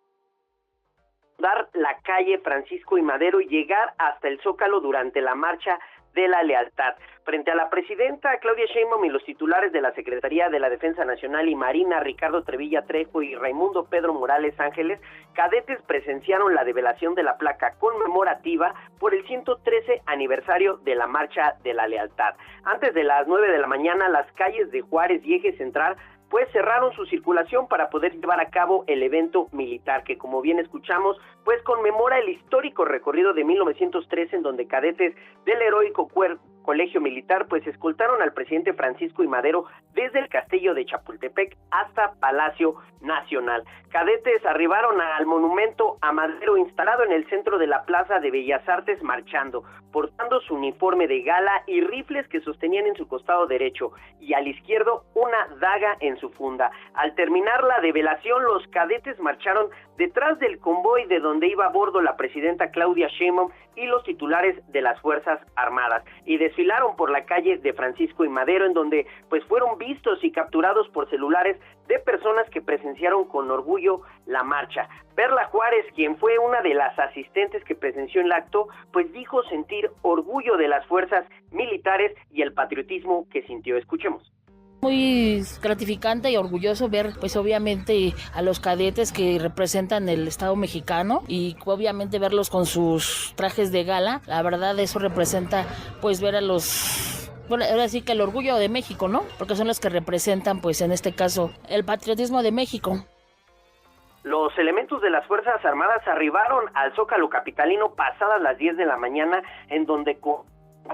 Dar la calle Francisco I. Madero y llegar hasta el Zócalo durante la Marcha de la Lealtad. Frente a la presidenta Claudia Sheinbaum y los titulares de la Secretaría de la Defensa Nacional y Marina, Ricardo Trevilla Trejo y Raimundo Pedro Morales Ángeles, cadetes presenciaron la develación de la placa conmemorativa por el 113 aniversario de la Marcha de la Lealtad. Antes de las 9 de la mañana, las calles de Juárez y Eje Central pues cerraron su circulación para poder llevar a cabo el evento militar que, como bien escuchamos, pues conmemora el histórico recorrido de 1913 en donde cadetes del heroico Colegio Militar pues escoltaron al presidente Francisco I. Madero desde el castillo de Chapultepec hasta Palacio Nacional. Cadetes arribaron al monumento a Madero instalado en el centro de la Plaza de Bellas Artes marchando, portando su uniforme de gala y rifles que sostenían en su costado derecho y al izquierdo una daga en su funda. Al terminar la develación, los cadetes marcharon detrás del convoy de donde iba a bordo la presidenta Claudia Sheinbaum y los titulares de las Fuerzas Armadas y desfilaron por la calle de Francisco I. Madero, en donde pues fueron vistos y capturados por celulares de personas que presenciaron con orgullo la marcha. Perla Juárez, quien fue una de las asistentes que presenció el acto, pues dijo sentir orgullo de las fuerzas militares y el patriotismo que sintió. Escuchemos. Muy gratificante y orgulloso ver pues obviamente a los cadetes que representan el Estado mexicano y obviamente verlos con sus trajes de gala. La verdad eso representa pues ver a los... Bueno, ahora sí que el orgullo de México, ¿no? Porque son los que representan pues en este caso el patriotismo de México. Los elementos de las Fuerzas Armadas arribaron al Zócalo capitalino pasadas las 10 de la mañana en donde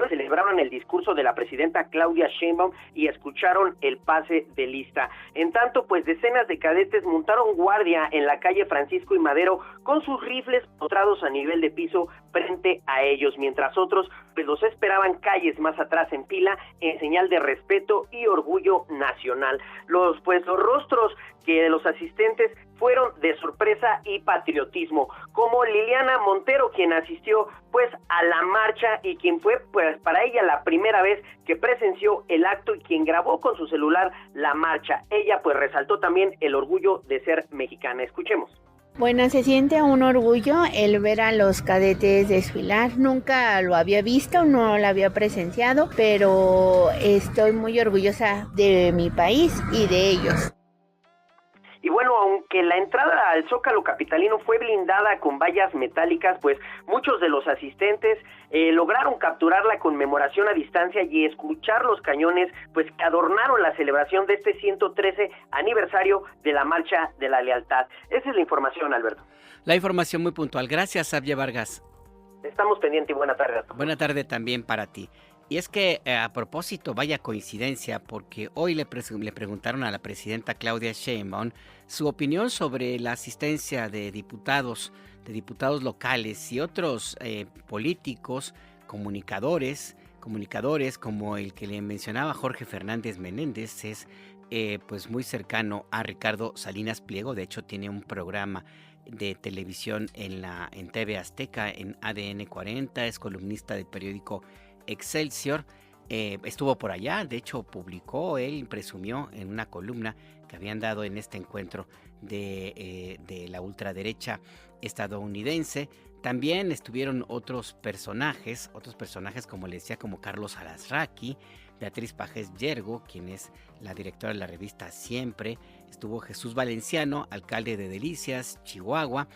celebraron el discurso de la presidenta Claudia Sheinbaum y escucharon el pase de lista. En tanto, pues decenas de cadetes montaron guardia en la calle Francisco I. Madero con sus rifles postrados a nivel de piso frente a ellos, mientras otros pues los esperaban calles más atrás en fila en señal de respeto y orgullo nacional. Los rostros que de los asistentes fueron de sorpresa y patriotismo, como Liliana Montero, quien asistió pues a la marcha y quien fue pues para ella la primera vez que presenció el acto y quien grabó con su celular la marcha. Ella pues resaltó también el orgullo de ser mexicana. Escuchemos. Bueno, se siente un orgullo el ver a los cadetes desfilar. Nunca lo había visto, no lo había presenciado, pero estoy muy orgullosa de mi país y de ellos. Y Y bueno, aunque la entrada al Zócalo capitalino fue blindada con vallas metálicas, pues muchos de los asistentes lograron capturar la conmemoración a distancia y escuchar los cañones, pues que adornaron la celebración de este 113 aniversario de la Marcha de la Lealtad. Esa es la información, Alberto. La información muy puntual. Gracias, Xavier Vargas. Estamos pendientes y buena tarde a todos. Buena tarde también para ti. Y es que a propósito, vaya coincidencia, porque hoy le preguntaron a la presidenta Claudia Sheinbaum su opinión sobre la asistencia de diputados locales y otros políticos, comunicadores como el que le mencionaba Jorge Fernández Menéndez, es pues muy cercano a Ricardo Salinas Pliego. De hecho, tiene un programa de televisión en TV Azteca, en ADN 40, es columnista del periódico Excelsior. Estuvo por allá, de hecho él presumió en una columna que habían dado en este encuentro de la ultraderecha estadounidense. También estuvieron otros personajes como les decía, como Carlos Alasraqui, Beatriz Pajés Yergo, quien es la directora de la revista Siempre. Estuvo Jesús Valenciano, alcalde de Delicias, Chihuahua.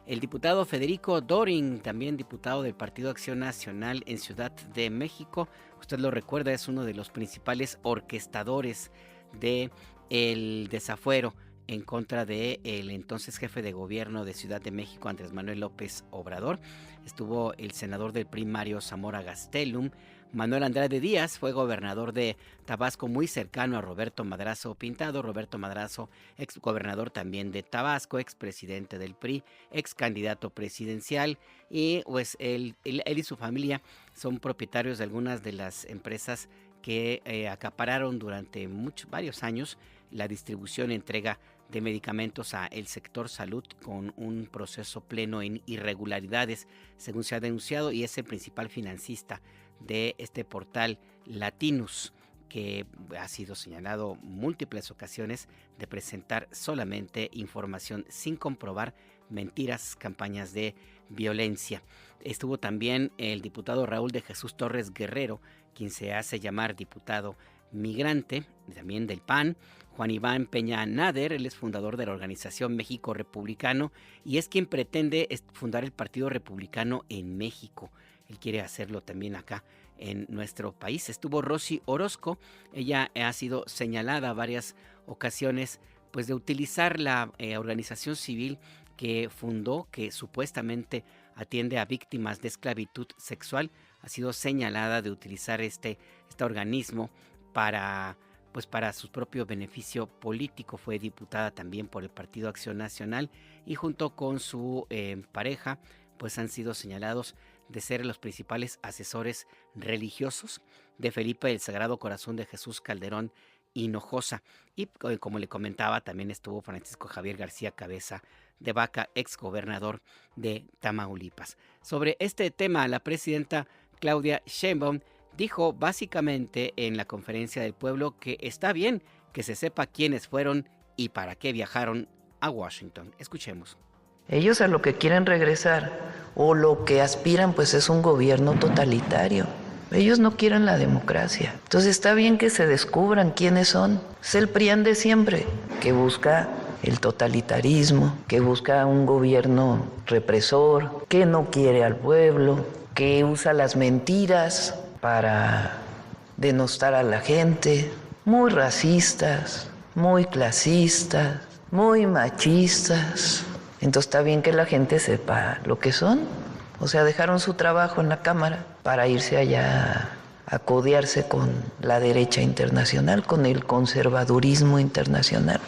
El diputado Federico Dorin, también diputado del Partido Acción Nacional en Ciudad de México. Usted lo recuerda, es uno de los principales orquestadores del desafuero en contra del entonces jefe de gobierno de Ciudad de México, Andrés Manuel López Obrador. Estuvo el senador del PRI, Mario Zamora Gastelum. Manuel Andrade Díaz fue gobernador de Tabasco, muy cercano a Roberto Madrazo Pintado. Roberto Madrazo, ex gobernador también de Tabasco, ex presidente del PRI, ex candidato presidencial, y pues él y su familia son propietarios de algunas de las empresas que acapararon durante varios años la distribución y entrega de medicamentos a el sector salud, con un proceso pleno en irregularidades, según se ha denunciado, y es el principal financista de este portal Latinus, que ha sido señalado múltiples ocasiones de presentar solamente información sin comprobar, mentiras, campañas de violencia. Estuvo también el diputado Raúl de Jesús Torres Guerrero, quien se hace llamar diputado migrante, también del PAN. Juan Iván Peña Nader, él es fundador de la organización México Republicano y es quien pretende fundar el Partido Republicano en México. Él quiere hacerlo también acá en nuestro país. Estuvo Rosy Orozco, ella ha sido señalada varias ocasiones pues de utilizar la organización civil que fundó, que supuestamente atiende a víctimas de esclavitud sexual. Ha sido señalada de utilizar este organismo para su propio beneficio político. Fue diputada también por el Partido Acción Nacional y junto con su pareja pues han sido señalados de ser los principales asesores religiosos de Felipe del Sagrado Corazón de Jesús Calderón Hinojosa. Y como le comentaba, también estuvo Francisco Javier García Cabeza de Vaca, exgobernador de Tamaulipas. Sobre este tema, la presidenta Claudia Sheinbaum dijo básicamente en la Conferencia del Pueblo que está bien que se sepa quiénes fueron y para qué viajaron a Washington. Escuchemos. Ellos a lo que quieren regresar o lo que aspiran pues es un gobierno totalitario. Ellos no quieren la democracia. Entonces está bien que se descubran quiénes son. Es el PRIAN de siempre, que busca el totalitarismo, que busca un gobierno represor, que no quiere al pueblo, que usa las mentiras para denostar a la gente, muy racistas, muy clasistas, muy machistas. Entonces está bien que la gente sepa lo que son. O sea, dejaron su trabajo en la Cámara para irse allá a codearse con la derecha internacional, con el conservadurismo internacional,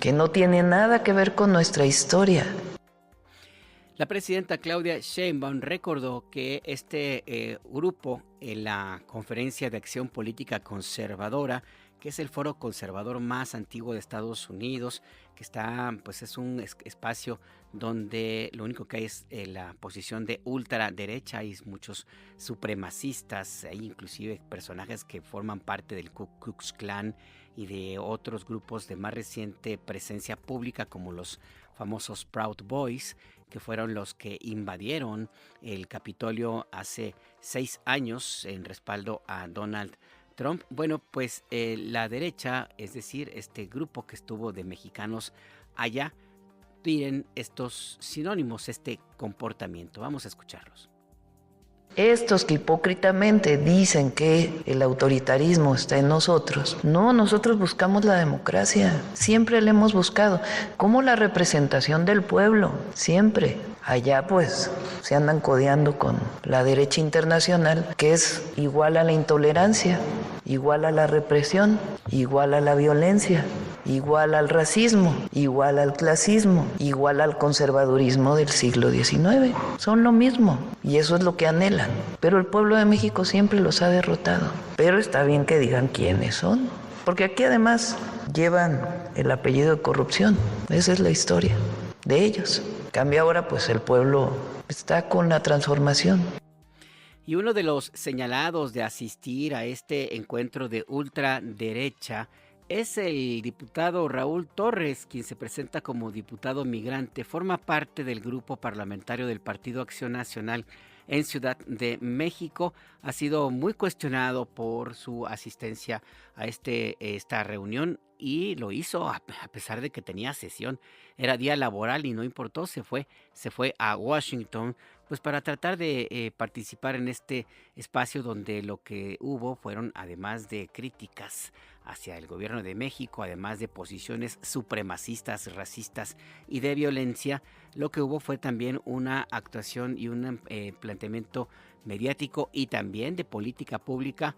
que no tiene nada que ver con nuestra historia. La presidenta Claudia Sheinbaum recordó que este grupo en la Conferencia de Acción Política Conservadora, que es el foro conservador más antiguo de Estados Unidos, que está, pues es un espacio donde lo único que hay es la posición de ultraderecha. Hay muchos supremacistas, hay inclusive personajes que forman parte del Ku Klux Klan y de otros grupos de más reciente presencia pública, como los famosos Proud Boys, que fueron los que invadieron el Capitolio hace 6 años en respaldo a Donald Trump. Bueno, pues la derecha, es decir, este grupo que estuvo de mexicanos allá tienen estos sinónimos, este comportamiento. Vamos a escucharlos. Estos que hipócritamente dicen que el autoritarismo está en nosotros. No, nosotros buscamos la democracia, siempre la hemos buscado, como la representación del pueblo, siempre. Allá pues se andan codeando con la derecha internacional, que es igual a la intolerancia, igual a la represión, igual a la violencia, igual al racismo, igual al clasismo, igual al conservadurismo del siglo XIX. Son lo mismo y eso es lo que anhelan. Pero el pueblo de México siempre los ha derrotado. Pero está bien que digan quiénes son, porque aquí además llevan el apellido de corrupción. Esa es la historia de ellos. En cambio ahora pues el pueblo está con la transformación. Y uno de los señalados de asistir a este encuentro de ultraderecha es el diputado Raúl Torres, quien se presenta como diputado migrante. Forma parte del grupo parlamentario del Partido Acción Nacional en Ciudad de México. Ha sido muy cuestionado por su asistencia a esta reunión y lo hizo a pesar de que tenía sesión. Era día laboral y no importó, se fue a Washington pues para tratar de participar en este espacio donde lo que hubo fueron, además de críticas hacia el gobierno de México, además de posiciones supremacistas, racistas y de violencia, lo que hubo fue también una actuación y un planteamiento mediático y también de política pública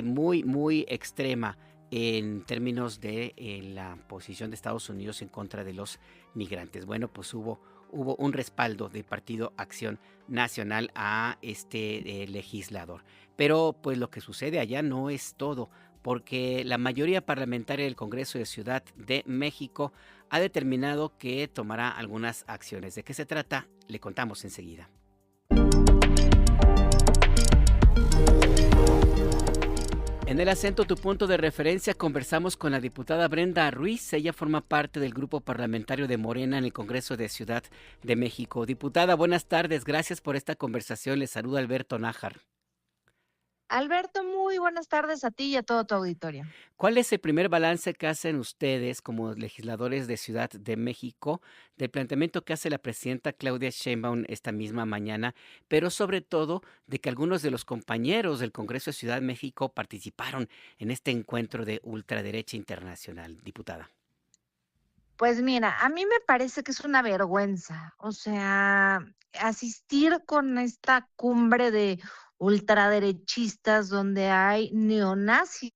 muy extrema en términos de la posición de Estados Unidos en contra de los migrantes. Bueno, pues hubo un respaldo del Partido Acción Nacional a este legislador. Pero pues lo que sucede allá no es todo, porque la mayoría parlamentaria del Congreso de Ciudad de México ha determinado que tomará algunas acciones. ¿De qué se trata? Le contamos enseguida. En el acento Tu Punto de Referencia conversamos con la diputada Brenda Ruiz. Ella forma parte del grupo parlamentario de Morena en el Congreso de Ciudad de México. Diputada, buenas tardes. Gracias por esta conversación. Les saluda Alberto Nájar. Alberto, muy buenas tardes a ti y a todo tu auditorio. ¿Cuál es el primer balance que hacen ustedes como legisladores de Ciudad de México del planteamiento que hace la presidenta Claudia Sheinbaum esta misma mañana, pero sobre todo de que algunos de los compañeros del Congreso de Ciudad de México participaron en este encuentro de ultraderecha internacional, diputada? Pues mira, a mí me parece que es una vergüenza, o sea, asistir con esta cumbre de ultraderechistas donde hay neonazis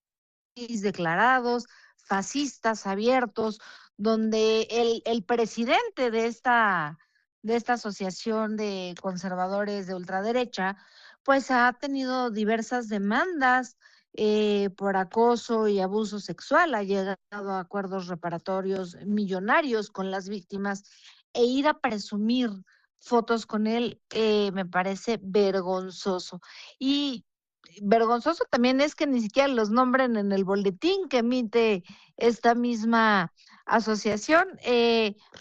declarados, fascistas abiertos, donde el presidente de esta asociación de conservadores de ultraderecha, pues ha tenido diversas demandas por acoso y abuso sexual, ha llegado a acuerdos reparatorios millonarios con las víctimas, e ir a presumir fotos con él me parece vergonzoso. Y vergonzoso también es que ni siquiera los nombren en el boletín que emite esta misma asociación.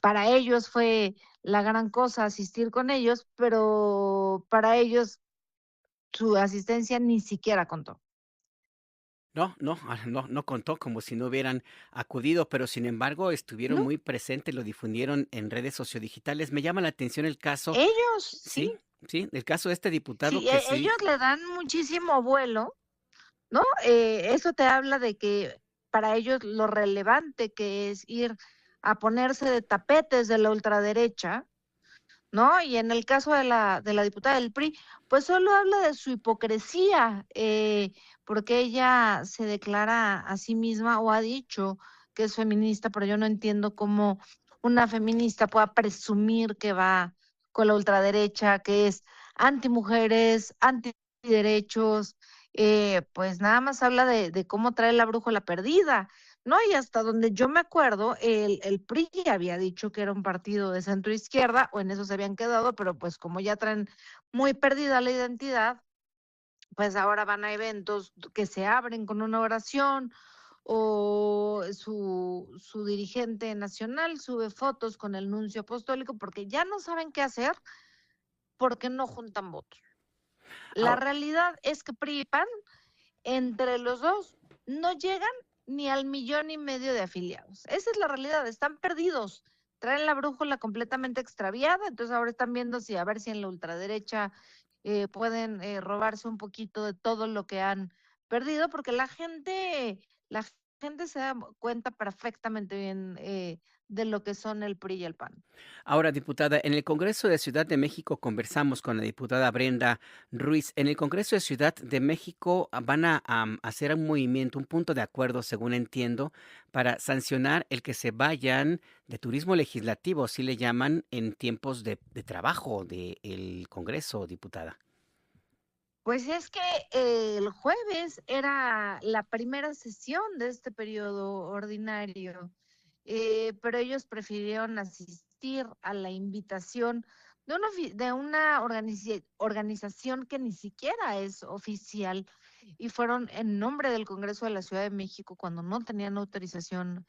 Para ellos fue la gran cosa asistir con ellos, pero para ellos su asistencia ni siquiera contó. No contó, como si no hubieran acudido, pero sin embargo estuvieron muy presentes, lo difundieron en redes sociodigitales. Me llama la atención el caso. Ellos, sí. Sí, el caso de este diputado. Sí, ellos le dan muchísimo vuelo, ¿no? Eso te habla de que para ellos lo relevante que es ir a ponerse de tapetes de la ultraderecha, ¿no? Y en el caso de la diputada del PRI, pues solo habla de su hipocresía, porque ella se declara a sí misma o ha dicho que es feminista, pero yo no entiendo cómo una feminista pueda presumir que va con la ultraderecha, que es antimujeres, antiderechos, pues nada más habla de cómo trae la brújula perdida, ¿no? Y hasta donde yo me acuerdo, el PRI había dicho que era un partido de centro izquierda, o en eso se habían quedado, pero pues como ya traen muy perdida la identidad, pues ahora van a eventos que se abren con una oración, o su dirigente nacional sube fotos con el nuncio apostólico, porque ya no saben qué hacer, porque no juntan votos. La realidad es que PRI y PAN, entre los dos, no llegan ni al 1.5 millones de afiliados. Esa es la realidad, están perdidos, traen la brújula completamente extraviada, entonces ahora están viendo a ver si en la ultraderecha pueden robarse un poquito de todo lo que han perdido, porque la gente se da cuenta perfectamente bien de lo que son el PRI y el PAN. Ahora, diputada, en el Congreso de Ciudad de México conversamos con la diputada Brenda Ruiz. En el Congreso de Ciudad de México van a hacer un movimiento, un punto de acuerdo, según entiendo, para sancionar el que se vayan de turismo legislativo, así le llaman, en tiempos de trabajo del Congreso, diputada. Pues es que el jueves era la primera sesión de este periodo ordinario, pero ellos prefirieron asistir a la invitación de una organización que ni siquiera es oficial y fueron en nombre del Congreso de la Ciudad de México cuando no tenían autorización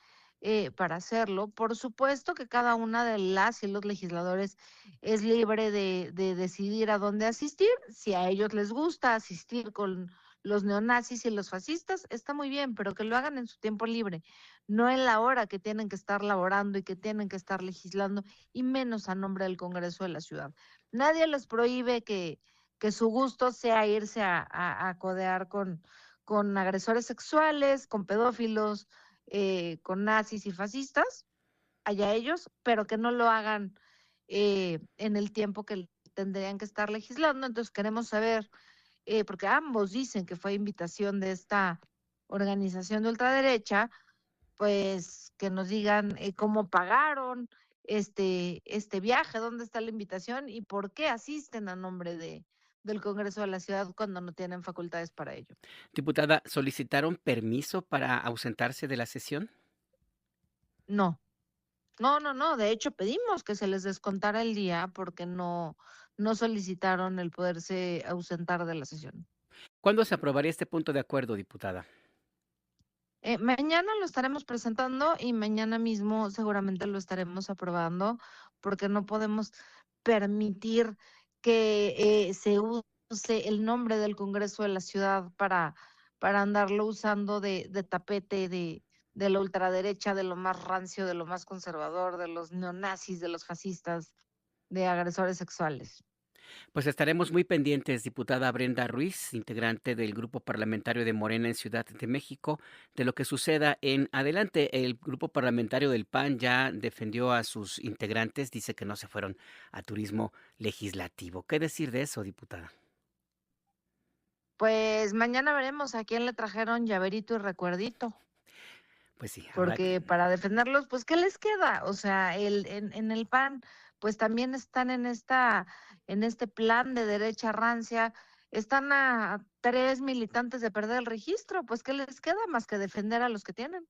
para hacerlo. Por supuesto que cada una de las y los legisladores es libre de decidir a dónde asistir. Si a ellos les gusta asistir con los neonazis y los fascistas, está muy bien, pero que lo hagan en su tiempo libre, no en la hora que tienen que estar laborando y que tienen que estar legislando, y menos a nombre del Congreso de la Ciudad. Nadie les prohíbe que su gusto sea irse a codear con agresores sexuales, con pedófilos, con nazis y fascistas, allá ellos, pero que no lo hagan en el tiempo que tendrían que estar legislando. Entonces queremos saber, porque ambos dicen que fue invitación de esta organización de ultraderecha, pues que nos digan cómo pagaron este viaje, dónde está la invitación y por qué asisten a nombre del Congreso de la Ciudad cuando no tienen facultades para ello. Diputada, ¿solicitaron permiso para ausentarse de la sesión? No. De hecho, pedimos que se les descontara el día porque no solicitaron el poderse ausentar de la sesión. ¿Cuándo se aprobaría este punto de acuerdo, diputada? Mañana lo estaremos presentando y mañana mismo seguramente lo estaremos aprobando porque no podemos permitir que se use el nombre del Congreso de la Ciudad para andarlo usando de tapete de la ultraderecha, de lo más rancio, de lo más conservador, de los neonazis, de los fascistas, de agresores sexuales. Pues estaremos muy pendientes, diputada Brenda Ruiz, integrante del Grupo Parlamentario de Morena en Ciudad de México, de lo que suceda en adelante. El Grupo Parlamentario del PAN ya defendió a sus integrantes, dice que no se fueron a turismo legislativo. ¿Qué decir de eso, diputada? Pues mañana veremos a quién le trajeron llaverito y recuerdito. Pues sí. Porque para defenderlos, pues, ¿qué les queda? O sea, en el PAN, pues también están en este plan de derecha rancia, están a 3 militantes de perder el registro, pues, ¿qué les queda más que defender a los que tienen?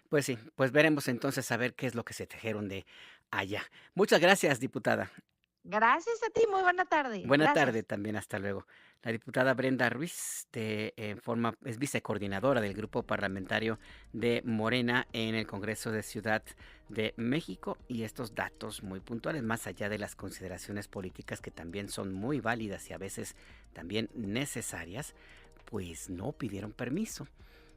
Pues sí, pues veremos entonces a ver qué es lo que se tejeron de allá. Muchas gracias, diputada. Gracias a ti, muy buena tarde. Buena Gracias. tarde también, hasta luego. La diputada Brenda Ruiz es vicecoordinadora del Grupo Parlamentario de Morena en el Congreso de Ciudad de México, y estos datos muy puntuales, más allá de las consideraciones políticas que también son muy válidas y a veces también necesarias, pues no pidieron permiso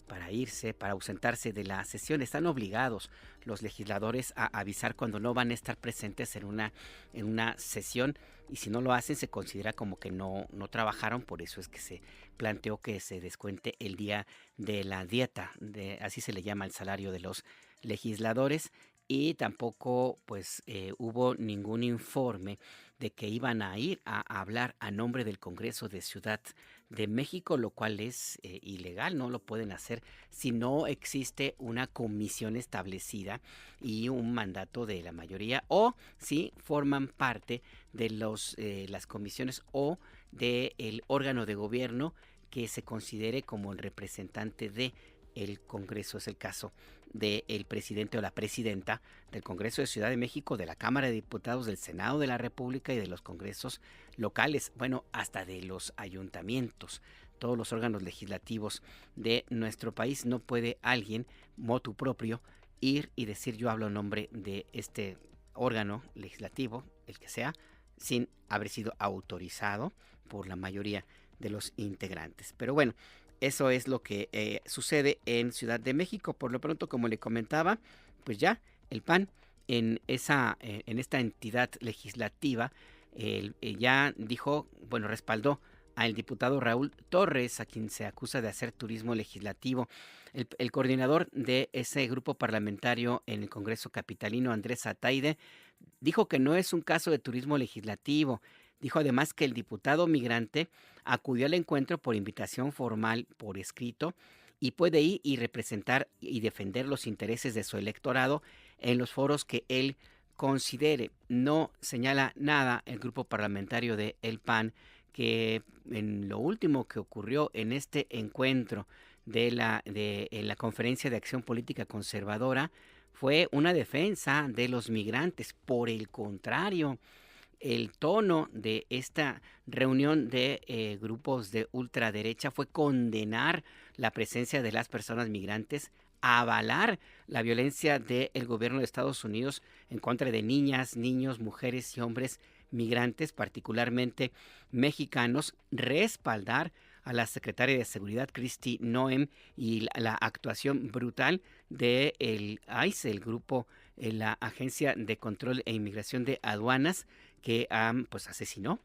para irse, para ausentarse de la sesión. Están obligados los legisladores a avisar cuando no van a estar presentes en una sesión, y si no lo hacen se considera como que no trabajaron. Por eso es que se planteó que se descuente el día de la dieta, así se le llama el salario de los legisladores, y tampoco pues hubo ningún informe de que iban a ir a hablar a nombre del Congreso de Ciudad de México, lo cual es ilegal. No lo pueden hacer si no existe una comisión establecida y un mandato de la mayoría, o si forman parte de las comisiones o del órgano de gobierno que se considere como el representante de el Congreso. Es el caso del presidente o la presidenta del Congreso de Ciudad de México, de la Cámara de Diputados, del Senado de la República y de los congresos locales, bueno, hasta de los ayuntamientos, todos los órganos legislativos de nuestro país. No puede alguien, motu propio, ir y decir yo hablo en nombre de este órgano legislativo, el que sea, sin haber sido autorizado por la mayoría de los integrantes. Pero bueno, Eso es lo que sucede en Ciudad de México. Por lo pronto, como le comentaba, pues ya el PAN en esta entidad legislativa ya dijo, bueno, respaldó al diputado Raúl Torres, a quien se acusa de hacer turismo legislativo. El coordinador de ese grupo parlamentario en el Congreso capitalino, Andrés Ataide, dijo que no es un caso de turismo legislativo. Dijo además que el diputado migrante acudió al encuentro por invitación formal por escrito y puede ir y representar y defender los intereses de su electorado en los foros que él considere. No señala nada el grupo parlamentario de El PAN que en lo último que ocurrió en este encuentro en la Conferencia de Acción Política Conservadora fue una defensa de los migrantes. Por el contrario, el tono de esta reunión de grupos de ultraderecha fue condenar la presencia de las personas migrantes, avalar la violencia del gobierno de Estados Unidos en contra de niñas, niños, mujeres y hombres migrantes, particularmente mexicanos, respaldar a la secretaria de Seguridad, Kristi Noem, y la actuación brutal de el ICE, el grupo, la Agencia de Control e Inmigración de Aduanas, que pues asesinó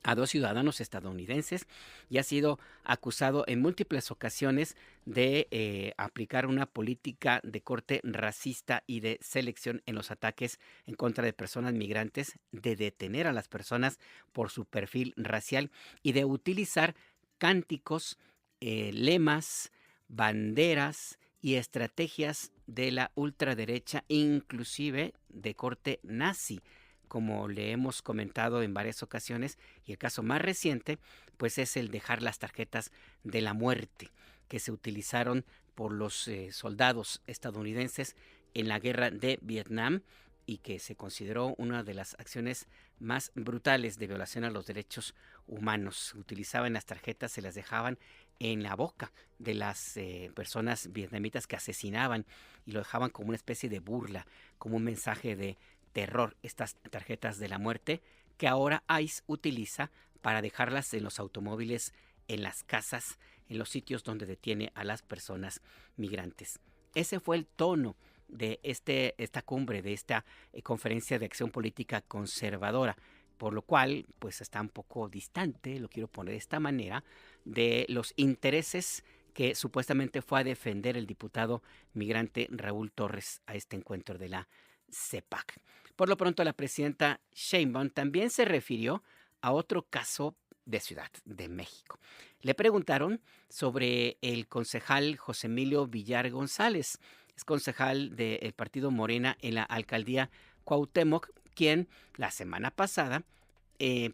a 2 ciudadanos estadounidenses y ha sido acusado en múltiples ocasiones de aplicar una política de corte racista y de selección en los ataques en contra de personas migrantes, de detener a las personas por su perfil racial y de utilizar cánticos, lemas, banderas y estrategias de la ultraderecha, inclusive de corte nazi, como le hemos comentado en varias ocasiones, y el caso más reciente, pues es el dejar las tarjetas de la muerte que se utilizaron por los soldados estadounidenses en la guerra de Vietnam y que se consideró una de las acciones más brutales de violación a los derechos humanos. Utilizaban las tarjetas, se las dejaban en la boca de las personas vietnamitas que asesinaban y lo dejaban como una especie de burla, como un mensaje de terror, estas tarjetas de la muerte que ahora ICE utiliza para dejarlas en los automóviles, en las casas, en los sitios donde detiene a las personas migrantes. Ese fue el tono de esta cumbre, de esta conferencia de acción política conservadora, por lo cual pues está un poco distante, lo quiero poner de esta manera, de los intereses que supuestamente fue a defender el diputado migrante Raúl Torres a este encuentro de la CEPAC. Por lo pronto, la presidenta Sheinbaum también se refirió a otro caso de Ciudad de México. Le preguntaron sobre el concejal José Emilio Villar González, es concejal del partido Morena en la alcaldía Cuauhtémoc, quien la semana pasada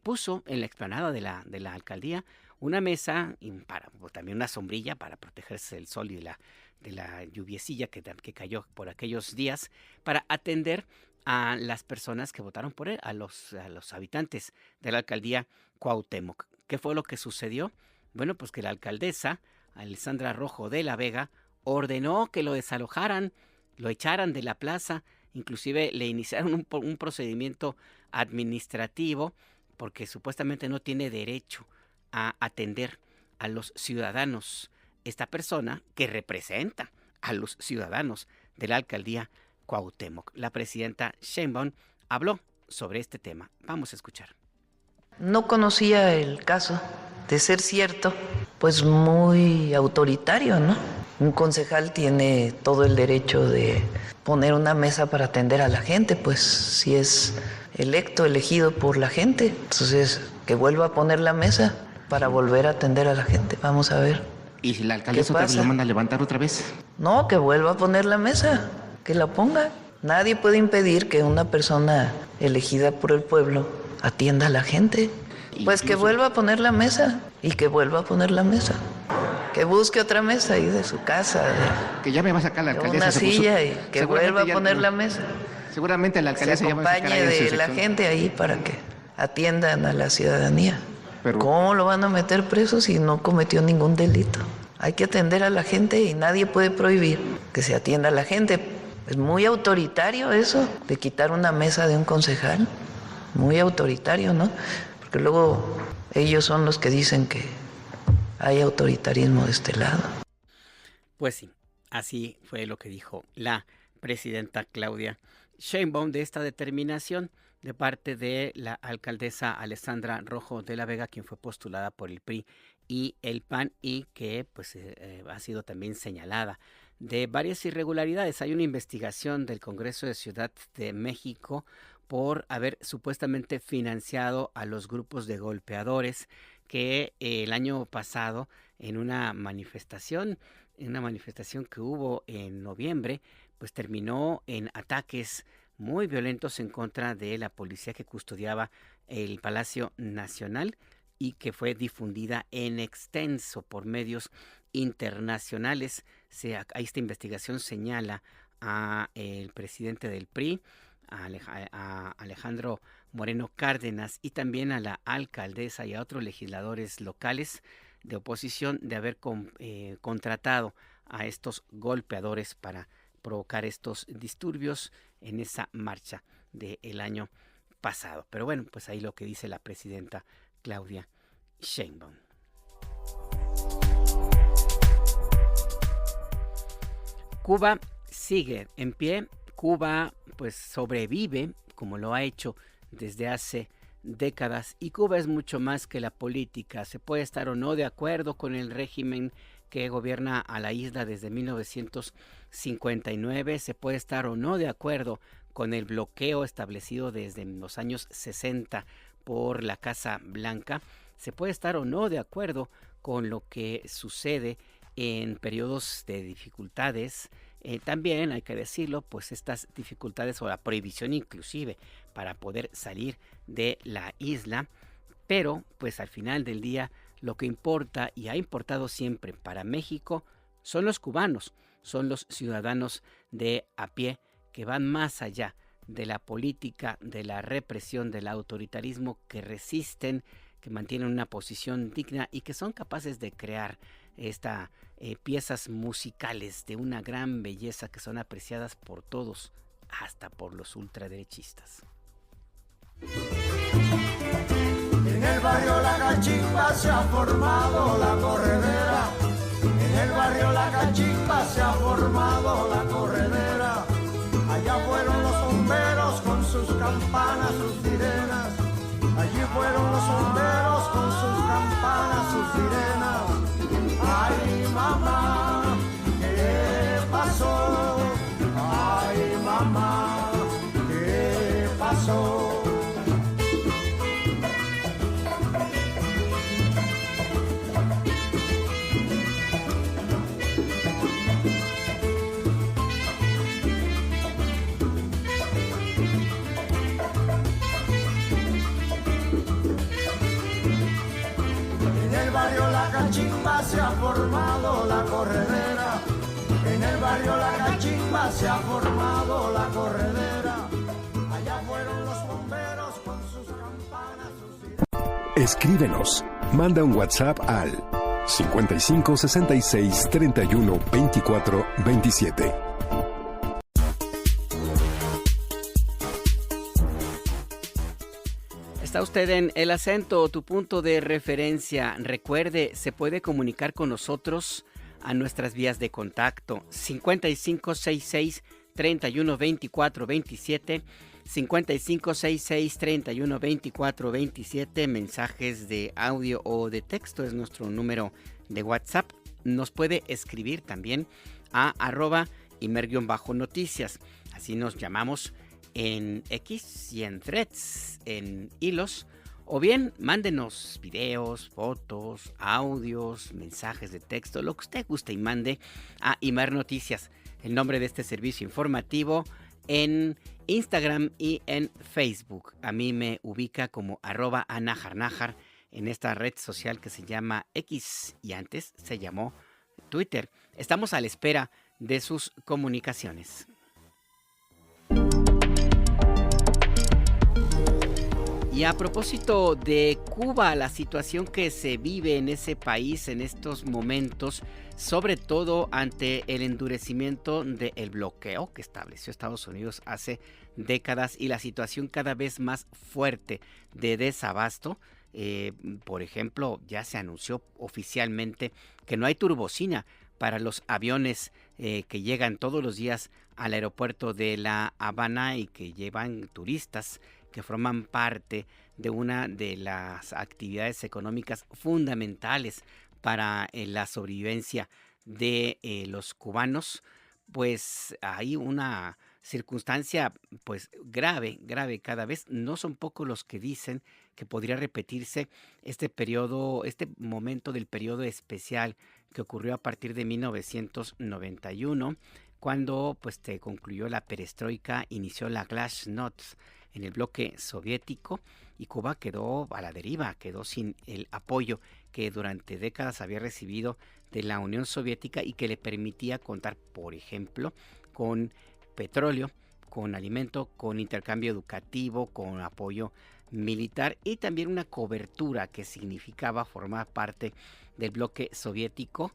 puso en la explanada de la alcaldía una mesa y también una sombrilla para protegerse del sol y de la lluviecilla que cayó por aquellos días, para atender a las personas que votaron por él, a los habitantes de la alcaldía Cuauhtémoc. ¿Qué fue lo que sucedió? Bueno, pues que la alcaldesa, Alessandra Rojo de la Vega, ordenó que lo desalojaran, lo echaran de la plaza, inclusive le iniciaron un procedimiento administrativo porque supuestamente no tiene derecho a atender a los ciudadanos. Esta persona que representa a los ciudadanos de la alcaldía Cuauhtémoc. La presidenta Sheinbaum habló sobre este tema. Vamos a escuchar. No conocía el caso. De ser cierto, pues muy autoritario, ¿no? Un concejal tiene todo el derecho de poner una mesa para atender a la gente, pues si es electo, elegido por la gente. Entonces, que vuelva a poner la mesa para volver a atender a la gente. Vamos a ver. ¿Y si la alcaldesa otra vez lo manda a levantar otra vez? No, que vuelva a poner la mesa, que la ponga. Nadie puede impedir que una persona elegida por el pueblo atienda a la gente. Pues que vuelva a poner la mesa y que vuelva a poner la mesa. Que busque otra mesa ahí de su casa. Que ya me va a sacar la alcaldesa. Una silla y que vuelva a poner la mesa. Seguramente la alcaldesa ya va a sacar acompañe de la gente ahí para que atiendan a la ciudadanía. Pero ¿cómo lo van a meter preso si no cometió ningún delito? Hay que atender a la gente y nadie puede prohibir que se atienda a la gente. Es muy autoritario eso, de quitar una mesa de un concejal. Muy autoritario, ¿no? Porque luego ellos son los que dicen que hay autoritarismo de este lado. Pues sí, así fue lo que dijo la presidenta Claudia Sheinbaum de esta determinación de parte de la alcaldesa Alessandra Rojo de la Vega, quien fue postulada por el PRI y el PAN y que pues ha sido también señalada de varias irregularidades. Hay una investigación del Congreso de Ciudad de México por haber supuestamente financiado a los grupos de golpeadores que el año pasado en una manifestación que hubo en noviembre, pues terminó en ataques muy violentos en contra de la policía que custodiaba el Palacio Nacional y que fue difundida en extenso por medios internacionales. Esta investigación señala a el presidente del PRI, a Alejandro Moreno Cárdenas, y también a la alcaldesa y a otros legisladores locales de oposición de haber contratado a estos golpeadores para provocar estos disturbios en esa marcha del año pasado. Pero bueno, pues ahí lo que dice la presidenta Claudia Sheinbaum. Cuba sigue en pie. Cuba pues sobrevive como lo ha hecho desde hace décadas, y Cuba es mucho más que la política. Se puede estar o no de acuerdo con el régimen que gobierna a la isla desde 1959, se puede estar o no de acuerdo con el bloqueo establecido desde los años 60 por la Casa Blanca, se puede estar o no de acuerdo con lo que sucede en periodos de dificultades. También hay que decirlo, pues estas dificultades o la prohibición inclusive para poder salir de la isla, pero pues al final del día lo que importa y ha importado siempre para México son los cubanos, son los ciudadanos de a pie que van más allá de la política, de la represión, del autoritarismo, que resisten, que mantienen una posición digna y que son capaces de crear piezas musicales de una gran belleza que son apreciadas por todos, hasta por los ultraderechistas. En el barrio La Cachimba se ha formado la corredera. En el barrio La Cachimba se ha formado la corredera. Allá fueron los bomberos con sus campanas, sus sirenas. Allí fueron los bomberos con sus campanas, sus sirenas. Ay, mamá, ¿qué pasó? Ay, mamá, ¿qué pasó? La Cachimba se ha formado la corredera. En el barrio La Cachimba se ha formado la corredera. Allá fueron los bomberos con sus campanas, Escríbenos, manda un WhatsApp al 55 66 31 24 27. Está usted en El Acento, tu punto de referencia. Recuerde, se puede comunicar con nosotros a nuestras vías de contacto 5566 31 24 27, 5566 31 24 27, mensajes de audio o de texto es nuestro número de WhatsApp. Nos puede escribir también a @imer_noticias, así nos llamamos en X y en Threads, en hilos, o bien mándenos videos, fotos, audios, mensajes de texto, lo que usted guste y mande a Imer Noticias, el nombre de este servicio informativo, en Instagram y en Facebook. A mí me ubica como @anajarnajar en esta red social que se llama X y antes se llamó Twitter. Estamos a la espera de sus comunicaciones. Y a propósito de Cuba, la situación que se vive en ese país en estos momentos, sobre todo ante el endurecimiento del bloqueo que estableció Estados Unidos hace décadas y la situación cada vez más fuerte de desabasto, Por ejemplo, ya se anunció oficialmente que no hay turbocina para los aviones que llegan todos los días al aeropuerto de La Habana y que llevan turistas que forman parte de una de las actividades económicas fundamentales para la sobrevivencia de los cubanos. Pues hay una circunstancia pues grave cada vez. No son pocos los que dicen que podría repetirse este periodo, este momento del periodo especial que ocurrió a partir de 1991, cuando pues se concluyó la perestroika, inició la glasnost en el bloque soviético y Cuba quedó a la deriva, quedó sin el apoyo que durante décadas había recibido de la Unión Soviética y que le permitía contar, por ejemplo, con petróleo, con alimento, con intercambio educativo, con apoyo militar y también una cobertura que significaba formar parte del bloque soviético,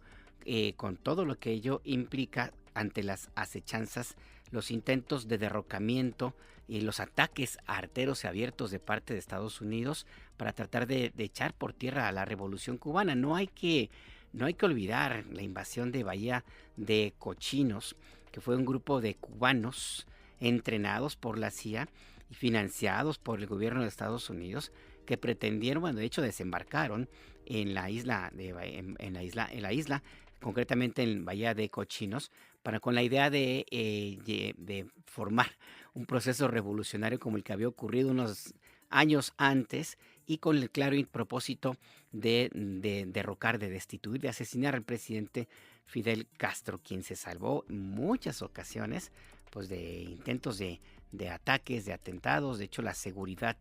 con todo lo que ello implica ante las acechanzas, los intentos de derrocamiento y los ataques arteros y abiertos de parte de Estados Unidos para tratar de echar por tierra a la revolución cubana. No hay que olvidar la invasión de Bahía de Cochinos, que fue un grupo de cubanos entrenados por la CIA y financiados por el gobierno de Estados Unidos, que pretendieron, bueno, de hecho desembarcaron en la isla, concretamente en Bahía de Cochinos, con la idea de formar un proceso revolucionario como el que había ocurrido unos años antes y con el claro propósito de derrocar, de destituir, de asesinar al presidente Fidel Castro, quien se salvó en muchas ocasiones pues de intentos de ataques, de atentados. De hecho, la seguridad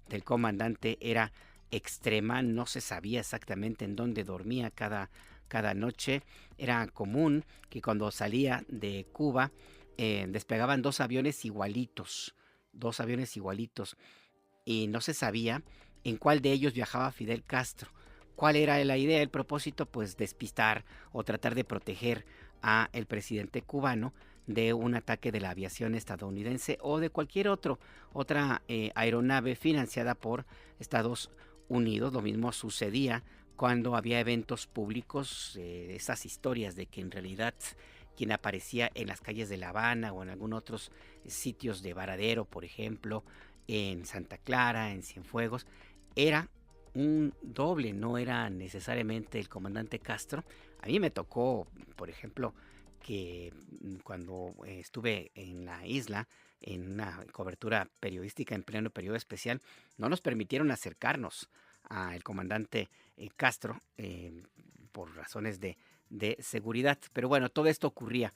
del comandante era extrema, no se sabía exactamente en dónde dormía cada noche. Era común que cuando salía de Cuba despegaban dos aviones igualitos, y no se sabía en cuál de ellos viajaba Fidel Castro. ¿Cuál era la idea, el propósito? Pues despistar o tratar de proteger a el presidente cubano de un ataque de la aviación estadounidense o de cualquier otra aeronave financiada por Estados Unidos. Lo mismo sucedía cuando había eventos públicos, esas historias de que en realidad quien aparecía en las calles de La Habana o en algunos otros sitios de Varadero, por ejemplo, en Santa Clara, en Cienfuegos, era un doble, no era necesariamente el comandante Castro. A mí me tocó, por ejemplo, que cuando estuve en la isla, en una cobertura periodística en pleno periodo especial, no nos permitieron acercarnos al comandante Castro por razones de seguridad. Pero bueno, todo esto ocurría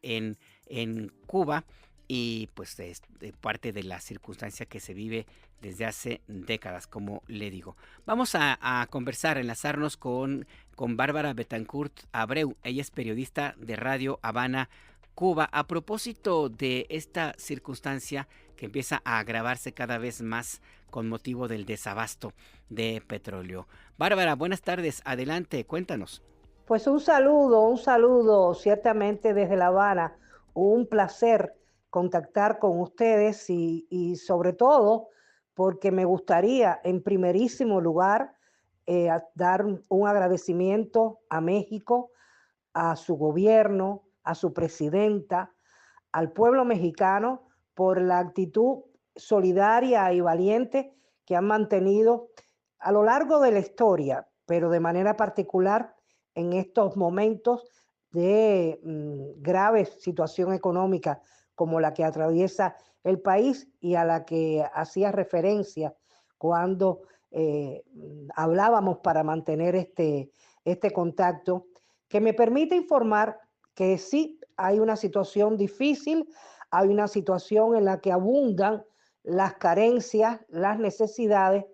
en Cuba y pues es parte de la circunstancia que se vive desde hace décadas, como le digo. Vamos a conversar, enlazarnos con Bárbara Betancourt Abreu. Ella es periodista de Radio Habana, Cuba, a propósito de esta circunstancia que empieza a agravarse cada vez más con motivo del desabasto de petróleo. Bárbara, buenas tardes, adelante, cuéntanos. Pues un saludo ciertamente desde La Habana, un placer contactar con ustedes y sobre todo porque me gustaría en primerísimo lugar dar un agradecimiento a México, a su gobierno, a su presidenta, al pueblo mexicano por la actitud solidaria y valiente que han mantenido a lo largo de la historia, pero de manera particular en estos momentos de grave situación económica como la que atraviesa el país y a la que hacía referencia cuando hablábamos para mantener este contacto, que me permite informar que sí hay una situación difícil, hay una situación en la que abundan las carencias, las necesidades,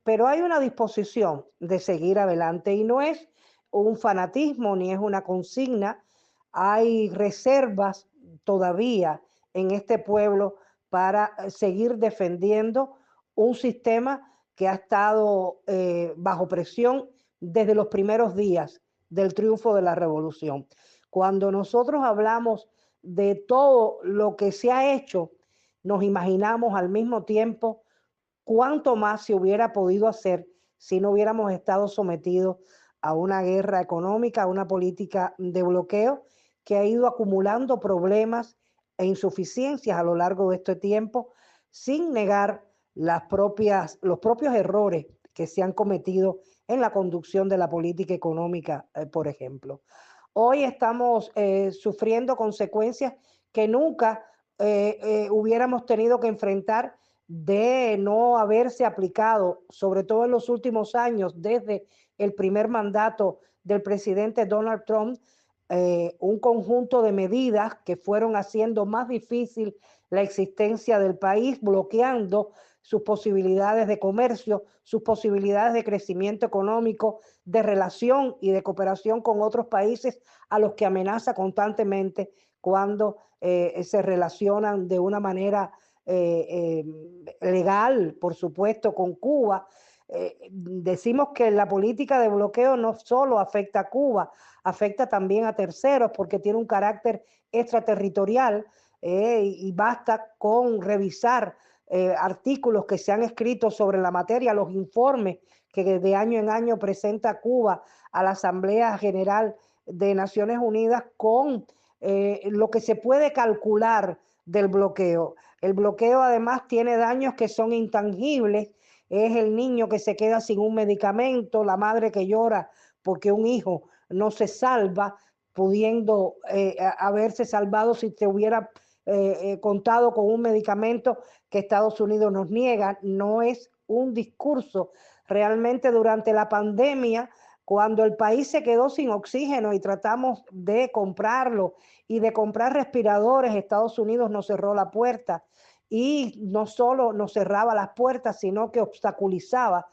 pero hay una disposición de seguir adelante y no es un fanatismo ni es una consigna. Hay reservas todavía en este pueblo para seguir defendiendo un sistema que ha estado bajo presión desde los primeros días del triunfo de la revolución. Cuando nosotros hablamos de todo lo que se ha hecho, nos imaginamos al mismo tiempo cuánto más se hubiera podido hacer si no hubiéramos estado sometidos a una guerra económica, a una política de bloqueo que ha ido acumulando problemas e insuficiencias a lo largo de este tiempo, sin negar los propios errores que se han cometido en la conducción de la política económica, por ejemplo. Hoy estamos sufriendo consecuencias que nunca hubiéramos tenido que enfrentar de no haberse aplicado, sobre todo en los últimos años, desde el primer mandato del presidente Donald Trump, un conjunto de medidas que fueron haciendo más difícil la existencia del país, bloqueando sus posibilidades de comercio, sus posibilidades de crecimiento económico, de relación y de cooperación con otros países a los que amenaza constantemente cuando se relacionan de una manera legal, por supuesto, con Cuba. Decimos que la política de bloqueo no solo afecta a Cuba, afecta también a terceros porque tiene un carácter extraterritorial, y basta con revisar artículos que se han escrito sobre la materia, los informes que de año en año presenta Cuba a la Asamblea General de Naciones Unidas con lo que se puede calcular del bloqueo. El bloqueo además tiene daños que son intangibles. Es el niño que se queda sin un medicamento, la madre que llora porque un hijo no se salva, pudiendo haberse salvado si se hubiera contado con un medicamento que Estados Unidos nos niega. No es un discurso. Realmente durante la pandemia, cuando el país se quedó sin oxígeno y tratamos de comprarlo y de comprar respiradores, Estados Unidos nos cerró la puerta. Y no solo nos cerraba las puertas, sino que obstaculizaba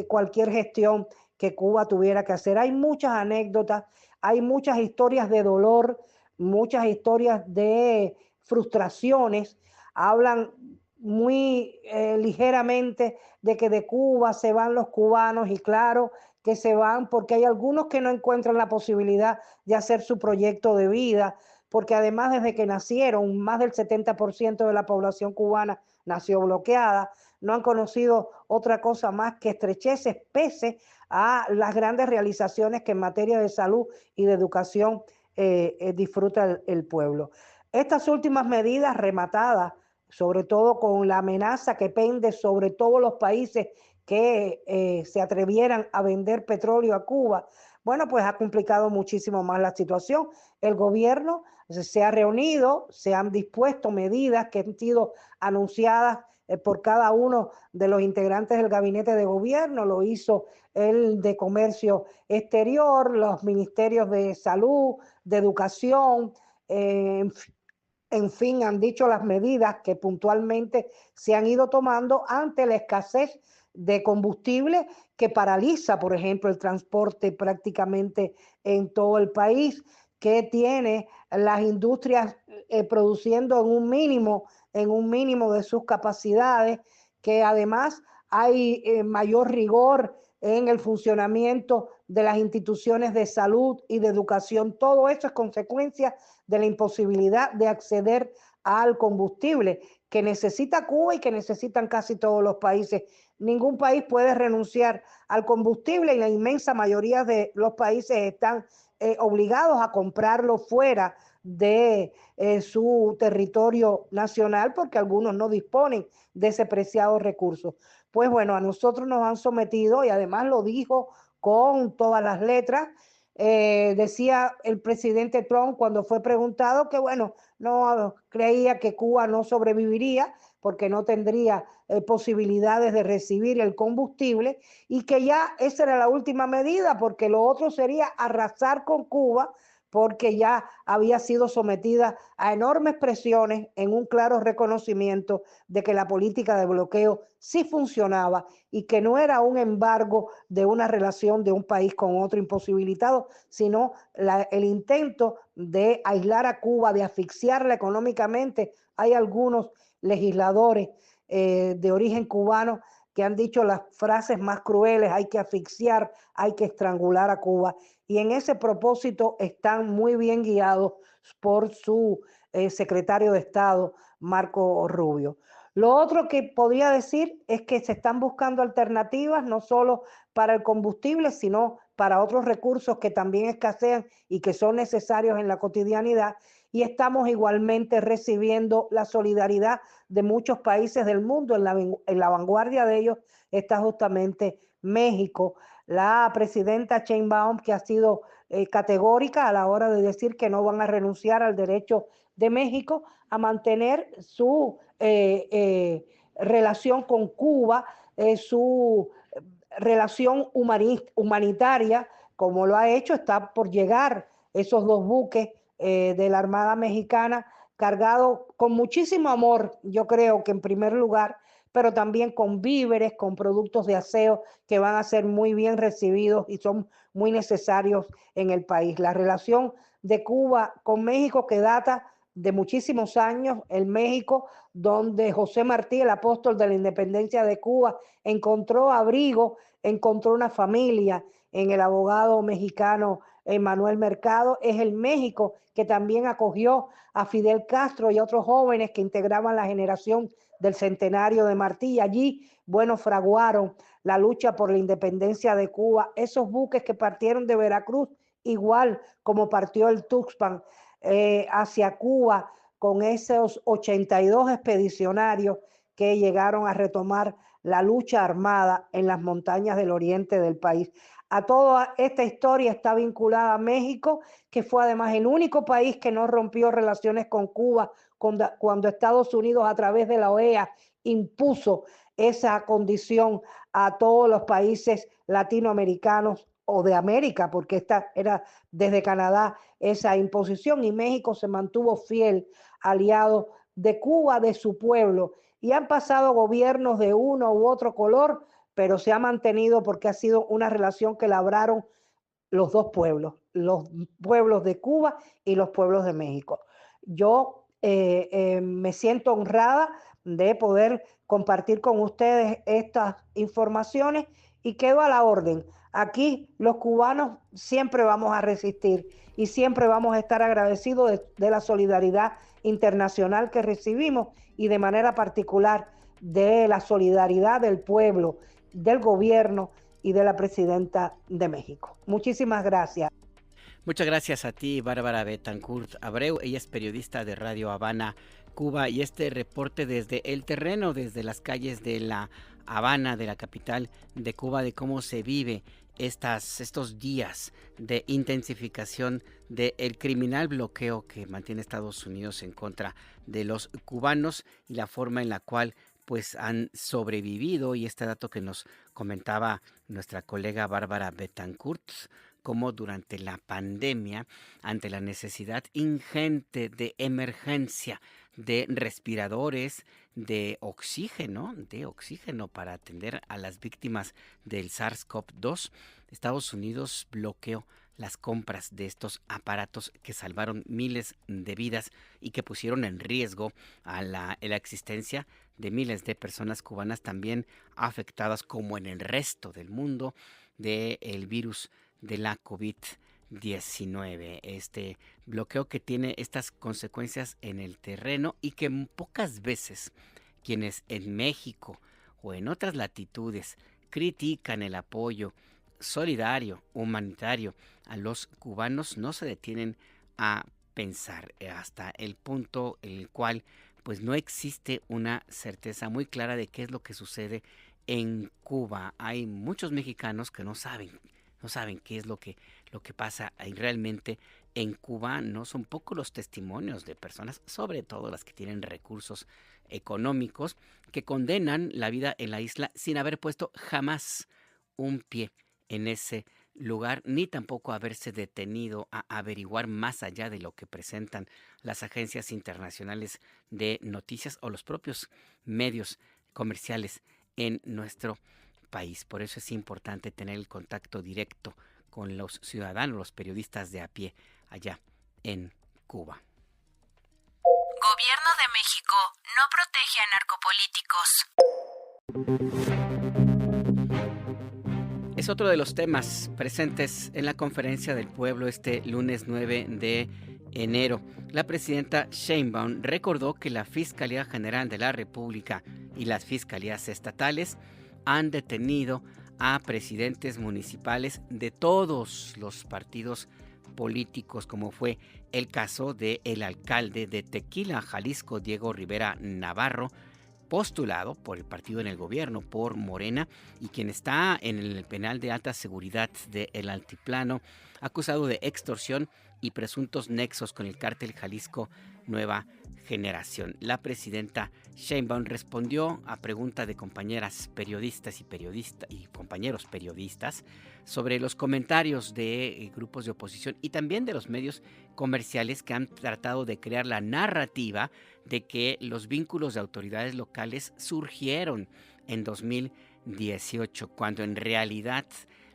cualquier gestión que Cuba tuviera que hacer. Hay muchas anécdotas, hay muchas historias de dolor, muchas historias de frustraciones. Hablan muy ligeramente de que de Cuba se van los cubanos, y claro que se van porque hay algunos que no encuentran la posibilidad de hacer su proyecto de vida, porque además desde que nacieron, más del 70% de la población cubana nació bloqueada, no han conocido otra cosa más que estrecheces pese a las grandes realizaciones que en materia de salud y de educación disfruta el pueblo. Estas últimas medidas rematadas, sobre todo con la amenaza que pende sobre todos los países que se atrevieran a vender petróleo a Cuba, bueno, pues ha complicado muchísimo más la situación. El gobierno se ha reunido, se han dispuesto medidas que han sido anunciadas por cada uno de los integrantes del gabinete de gobierno. Lo hizo el de Comercio Exterior, los ministerios de Salud, de Educación, en fin, han dicho las medidas que puntualmente se han ido tomando ante la escasez de combustible que paraliza, por ejemplo, el transporte prácticamente en todo el país, que tiene las industrias produciendo en un mínimo de sus capacidades, que además hay mayor rigor en el funcionamiento de las instituciones de salud y de educación. Todo eso es consecuencia de la imposibilidad de acceder al combustible que necesita Cuba y que necesitan casi todos los países. Ningún país puede renunciar al combustible y la inmensa mayoría de los países están obligados a comprarlo fuera de su territorio nacional porque algunos no disponen de ese preciado recurso. Pues bueno, a nosotros nos han sometido, y además lo dijo con todas las letras. Decía el presidente Trump cuando fue preguntado que bueno, no creía que Cuba no sobreviviría porque no tendría posibilidades de recibir el combustible, y que ya esa era la última medida porque lo otro sería arrasar con Cuba, porque ya había sido sometida a enormes presiones en un claro reconocimiento de que la política de bloqueo sí funcionaba y que no era un embargo de una relación de un país con otro imposibilitado, sino el intento de aislar a Cuba, de asfixiarla económicamente. Hay algunos legisladores de origen cubano que han dicho las frases más crueles: hay que asfixiar, hay que estrangular a Cuba. Y en ese propósito están muy bien guiados por su secretario de Estado, Marco Rubio. Lo otro que podría decir es que se están buscando alternativas no solo para el combustible, sino para otros recursos que también escasean y que son necesarios en la cotidianidad. Y estamos igualmente recibiendo la solidaridad de muchos países del mundo. En la vanguardia de ellos está justamente México. La presidenta Sheinbaum, que ha sido categórica a la hora de decir que no van a renunciar al derecho de México a mantener su relación con Cuba, su relación humanitaria, como lo ha hecho. Está por llegar esos 2 buques de la Armada Mexicana cargados con muchísimo amor, yo creo que en primer lugar, pero también con víveres, con productos de aseo que van a ser muy bien recibidos y son muy necesarios en el país. La relación de Cuba con México, que data de muchísimos años, el México donde José Martí, el apóstol de la independencia de Cuba, encontró abrigo, encontró una familia en el abogado mexicano Manuel Mercado. Es el México que también acogió a Fidel Castro y a otros jóvenes que integraban la generación del centenario de Martí. Y allí, bueno, fraguaron la lucha por la independencia de Cuba. Esos buques que partieron de Veracruz, igual como partió el Tuxpan hacia Cuba, con esos 82 expedicionarios que llegaron a retomar la lucha armada en las montañas del oriente del país. A toda esta historia está vinculada a México, que fue además el único país que no rompió relaciones con Cuba cuando Estados Unidos, a través de la OEA, impuso esa condición a todos los países latinoamericanos o de América, porque esta era desde Canadá esa imposición, y México se mantuvo fiel, aliado de Cuba, de su pueblo. Y han pasado gobiernos de uno u otro color, pero se ha mantenido porque ha sido una relación que labraron los 2 pueblos, los pueblos de Cuba y los pueblos de México. Yo me siento honrada de poder compartir con ustedes estas informaciones y quedo a la orden. Aquí los cubanos siempre vamos a resistir y siempre vamos a estar agradecidos de la solidaridad internacional que recibimos y de manera particular de la solidaridad del pueblo, del gobierno y de la presidenta de México. Muchísimas gracias. Muchas gracias a ti, Bárbara Betancourt Abreu. Ella es periodista de Radio Habana, Cuba, y este reporte desde el terreno, desde las calles de La Habana, de la capital de Cuba, de cómo se vive estos días de intensificación del criminal bloqueo que mantiene Estados Unidos en contra de los cubanos y la forma en la cual pues han sobrevivido. Y este dato que nos comentaba nuestra colega Bárbara Betancourt, como durante la pandemia, ante la necesidad ingente de emergencia de respiradores, de oxígeno para atender a las víctimas del SARS-CoV-2, Estados Unidos bloqueó las compras de estos aparatos que salvaron miles de vidas y que pusieron en riesgo a la existencia de miles de personas cubanas también afectadas, como en el resto del mundo, del virus de la COVID-19. Este bloqueo que tiene estas consecuencias en el terreno y que pocas veces quienes en México o en otras latitudes critican el apoyo solidario, humanitario a los cubanos, no se detienen a pensar hasta el punto en el cual pues no existe una certeza muy clara de qué es lo que sucede en Cuba. Hay muchos mexicanos que no saben qué es lo que pasa ahí realmente en Cuba. No son pocos los testimonios de personas, sobre todo las que tienen recursos económicos, que condenan la vida en la isla sin haber puesto jamás un pie en ese lugar, ni tampoco haberse detenido a averiguar más allá de lo que presentan las agencias internacionales de noticias o los propios medios comerciales en nuestro país. Por eso es importante tener el contacto directo con los ciudadanos, los periodistas de a pie allá en Cuba. Gobierno de México no protege a narcopolíticos. Es otro de los temas presentes en la Conferencia del Pueblo este lunes 9 de enero. La presidenta Sheinbaum recordó que la Fiscalía General de la República y las fiscalías estatales han detenido a presidentes municipales de todos los partidos políticos, como fue el caso del alcalde de Tequila, Jalisco, Diego Rivera Navarro, postulado por el partido en el gobierno, por Morena, y quien está en el penal de alta seguridad de El Altiplano, acusado de extorsión y presuntos nexos con el cártel Jalisco Nueva Generación. La presidenta Sheinbaum respondió a pregunta de compañeras periodistas y compañeros periodistas sobre los comentarios de grupos de oposición y también de los medios comerciales que han tratado de crear la narrativa de que los vínculos de autoridades locales surgieron en 2018, cuando en realidad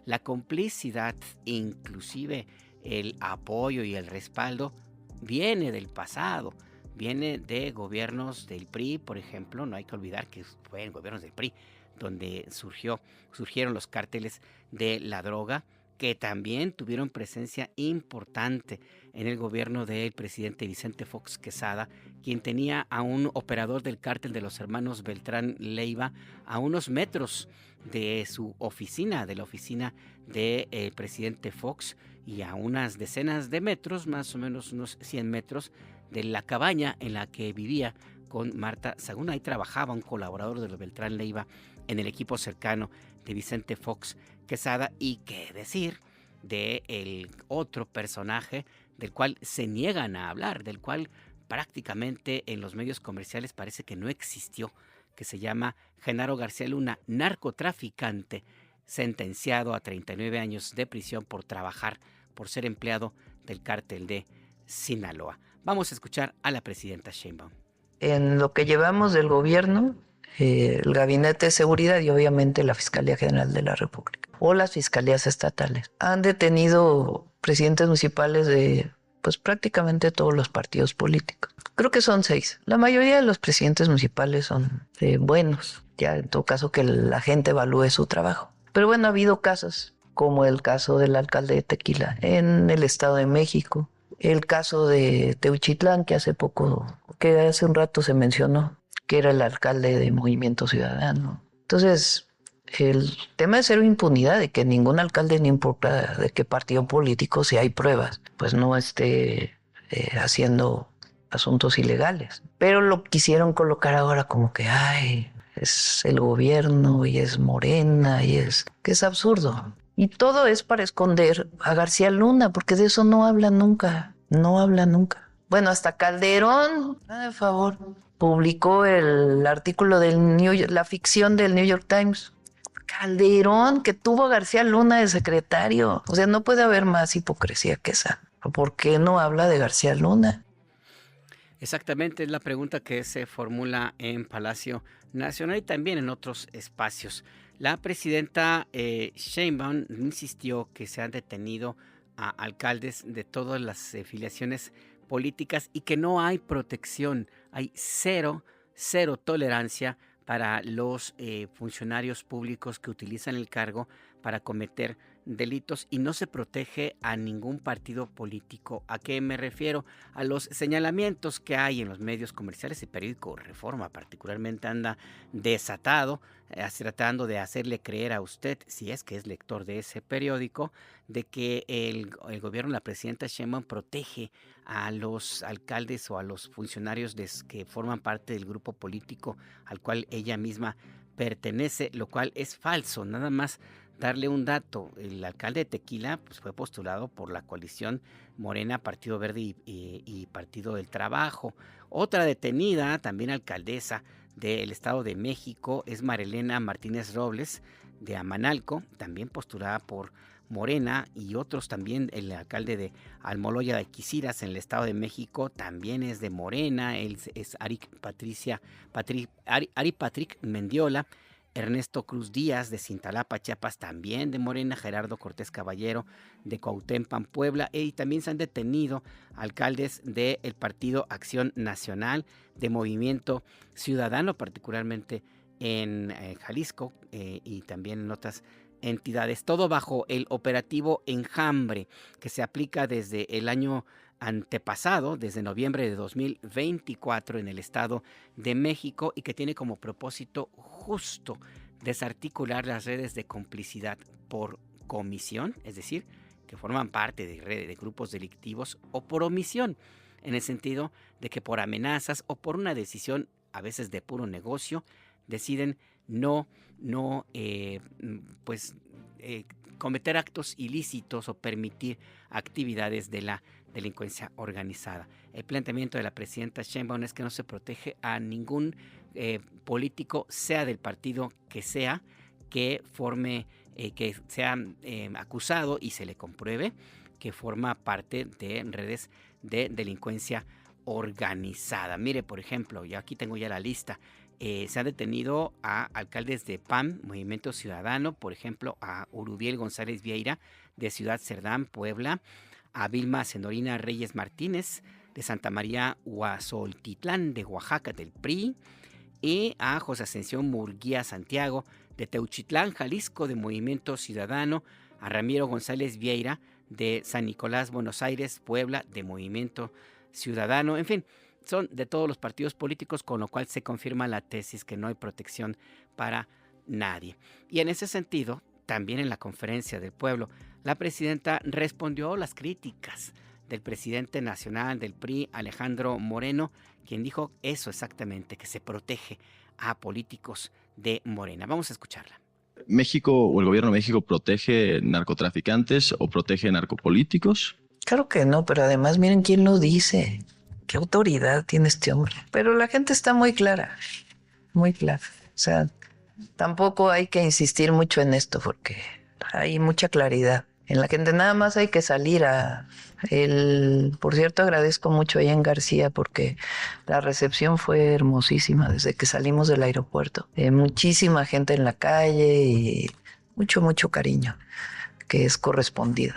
la complicidad, inclusive el apoyo y el respaldo, viene del pasado. Viene de gobiernos del PRI, por ejemplo. No hay que olvidar que fue en gobiernos del PRI donde surgieron los cárteles de la droga, que también tuvieron presencia importante en el gobierno del presidente Vicente Fox Quesada, quien tenía a un operador del cártel de los hermanos Beltrán Leiva a unos metros de su oficina, de la oficina del presidente Fox, y a unas decenas de metros, más o menos unos 100 metros, de la cabaña en la que vivía con Marta Sagún. Ahí trabajaba un colaborador de los Beltrán Leiva en el equipo cercano de Vicente Fox Quesada. Y qué decir de el otro personaje del cual se niegan a hablar, del cual prácticamente en los medios comerciales parece que no existió, que se llama Genaro García Luna, narcotraficante, sentenciado a 39 años de prisión por trabajar, por ser empleado del cártel de Sinaloa. Vamos a escuchar a la presidenta Sheinbaum. En lo que llevamos del gobierno, el Gabinete de Seguridad y obviamente la Fiscalía General de la República o las fiscalías estatales han detenido presidentes municipales de pues prácticamente todos los partidos políticos. Creo que son 6. La mayoría de los presidentes municipales son buenos, ya en todo caso que la gente evalúe su trabajo. Pero bueno, ha habido casos como el caso del alcalde de Tequila en el Estado de México, el caso de Teuchitlán, que hace un rato se mencionó, que era el alcalde de Movimiento Ciudadano. Entonces, el tema de cero impunidad, de que ningún alcalde, no importa de qué partido político, si hay pruebas, pues no esté haciendo asuntos ilegales. Pero lo quisieron colocar ahora como que, es el gobierno y es Morena que es absurdo. Y todo es para esconder a García Luna, porque de eso no habla nunca. Bueno, hasta Calderón, por favor, publicó el artículo la ficción del New York Times. Calderón, que tuvo a García Luna de secretario. O sea, no puede haber más hipocresía que esa. ¿Por qué no habla de García Luna? Exactamente, es la pregunta que se formula en Palacio Nacional y también en otros espacios. La presidenta Sheinbaum insistió que se han detenido a alcaldes de todas las filiaciones políticas y que no hay protección, hay cero tolerancia para los funcionarios públicos que utilizan el cargo para cometer delitos y no se protege a ningún partido político. ¿A qué me refiero? A los señalamientos que hay en los medios comerciales. El periódico Reforma particularmente anda desatado, tratando de hacerle creer a usted, si es que es lector de ese periódico, de que el gobierno, la presidenta Sheinbaum, protege a los alcaldes o a los funcionarios que forman parte del grupo político al cual ella misma pertenece, lo cual es falso. Nada más darle un dato: el alcalde de Tequila pues, fue postulado por la coalición Morena, Partido Verde y Partido del Trabajo. Otra detenida, también alcaldesa del Estado de México, es Marilena Martínez Robles de Amanalco, también postulada por Morena, y otros también. El alcalde de Almoloya de Alquiciras en el Estado de México también es de Morena. Él es Ari Patrick Mendiola. Ernesto Cruz Díaz de Cintalapa, Chiapas, también de Morena. Gerardo Cortés Caballero de Cuauhtémoc, Puebla. Y también se han detenido alcaldes del Partido Acción Nacional, de Movimiento Ciudadano, particularmente en Jalisco y también en otras entidades. Todo bajo el operativo Enjambre, que se aplica desde el año antepasado, desde noviembre de 2024 en el Estado de México, y que tiene como propósito justo desarticular las redes de complicidad por comisión, es decir, que forman parte de redes de grupos delictivos, o por omisión, en el sentido de que por amenazas o por una decisión a veces de puro negocio deciden no cometer actos ilícitos o permitir actividades de la delincuencia organizada. El planteamiento de la presidenta Sheinbaum es que no se protege a ningún político, sea del partido que sea, que sea acusado y se le compruebe que forma parte de redes de delincuencia organizada. Mire, por ejemplo, yo aquí tengo ya la lista. Se han detenido a alcaldes de PAN, Movimiento Ciudadano, por ejemplo, a Urubiel González Vieira de Ciudad Cerdán, Puebla, a Vilma Senorina Reyes Martínez de Santa María Huazoltitlán de Oaxaca del PRI, y a José Ascensión Murguía Santiago de Teuchitlán, Jalisco de Movimiento Ciudadano, a Ramiro González Vieira de San Nicolás, Buenos Aires, Puebla de Movimiento Ciudadano. En fin, son de todos los partidos políticos, con lo cual se confirma la tesis que no hay protección para nadie. Y en ese sentido, también en la conferencia del pueblo, la presidenta respondió las críticas del presidente nacional del PRI, Alejandro Moreno, quien dijo eso exactamente, que se protege a políticos de Morena. Vamos a escucharla. ¿México o el gobierno de México protege narcotraficantes o protege narcopolíticos? Claro que no, pero además miren quién lo dice. ¿Qué autoridad tiene este hombre? Pero la gente está muy clara, muy clara. O sea, tampoco hay que insistir mucho en esto porque hay mucha claridad en la gente. Nada más hay que salir por cierto, agradezco mucho a Ian García porque la recepción fue hermosísima desde que salimos del aeropuerto. Muchísima gente en la calle y mucho cariño que es correspondido.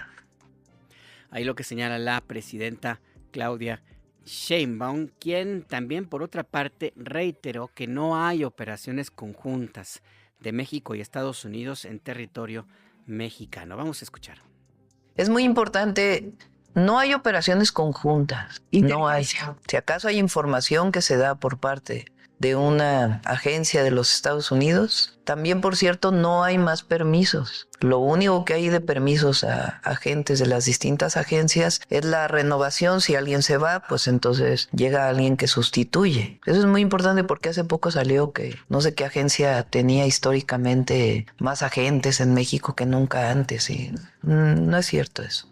Ahí lo que señala la presidenta Claudia Sheinbaum, quien también, por otra parte, reiteró que no hay operaciones conjuntas de México y Estados Unidos en territorio mexicano. Vamos a escuchar. Es muy importante, no hay operaciones conjuntas, no hay. Si acaso hay información que se da por parte de una agencia de los Estados Unidos, también, por cierto, no hay más permisos. Lo único que hay de permisos a agentes de las distintas agencias es la renovación. Si alguien se va, pues entonces llega alguien que sustituye. Eso es muy importante porque hace poco salió que no sé qué agencia tenía históricamente más agentes en México que nunca antes, y no es cierto eso.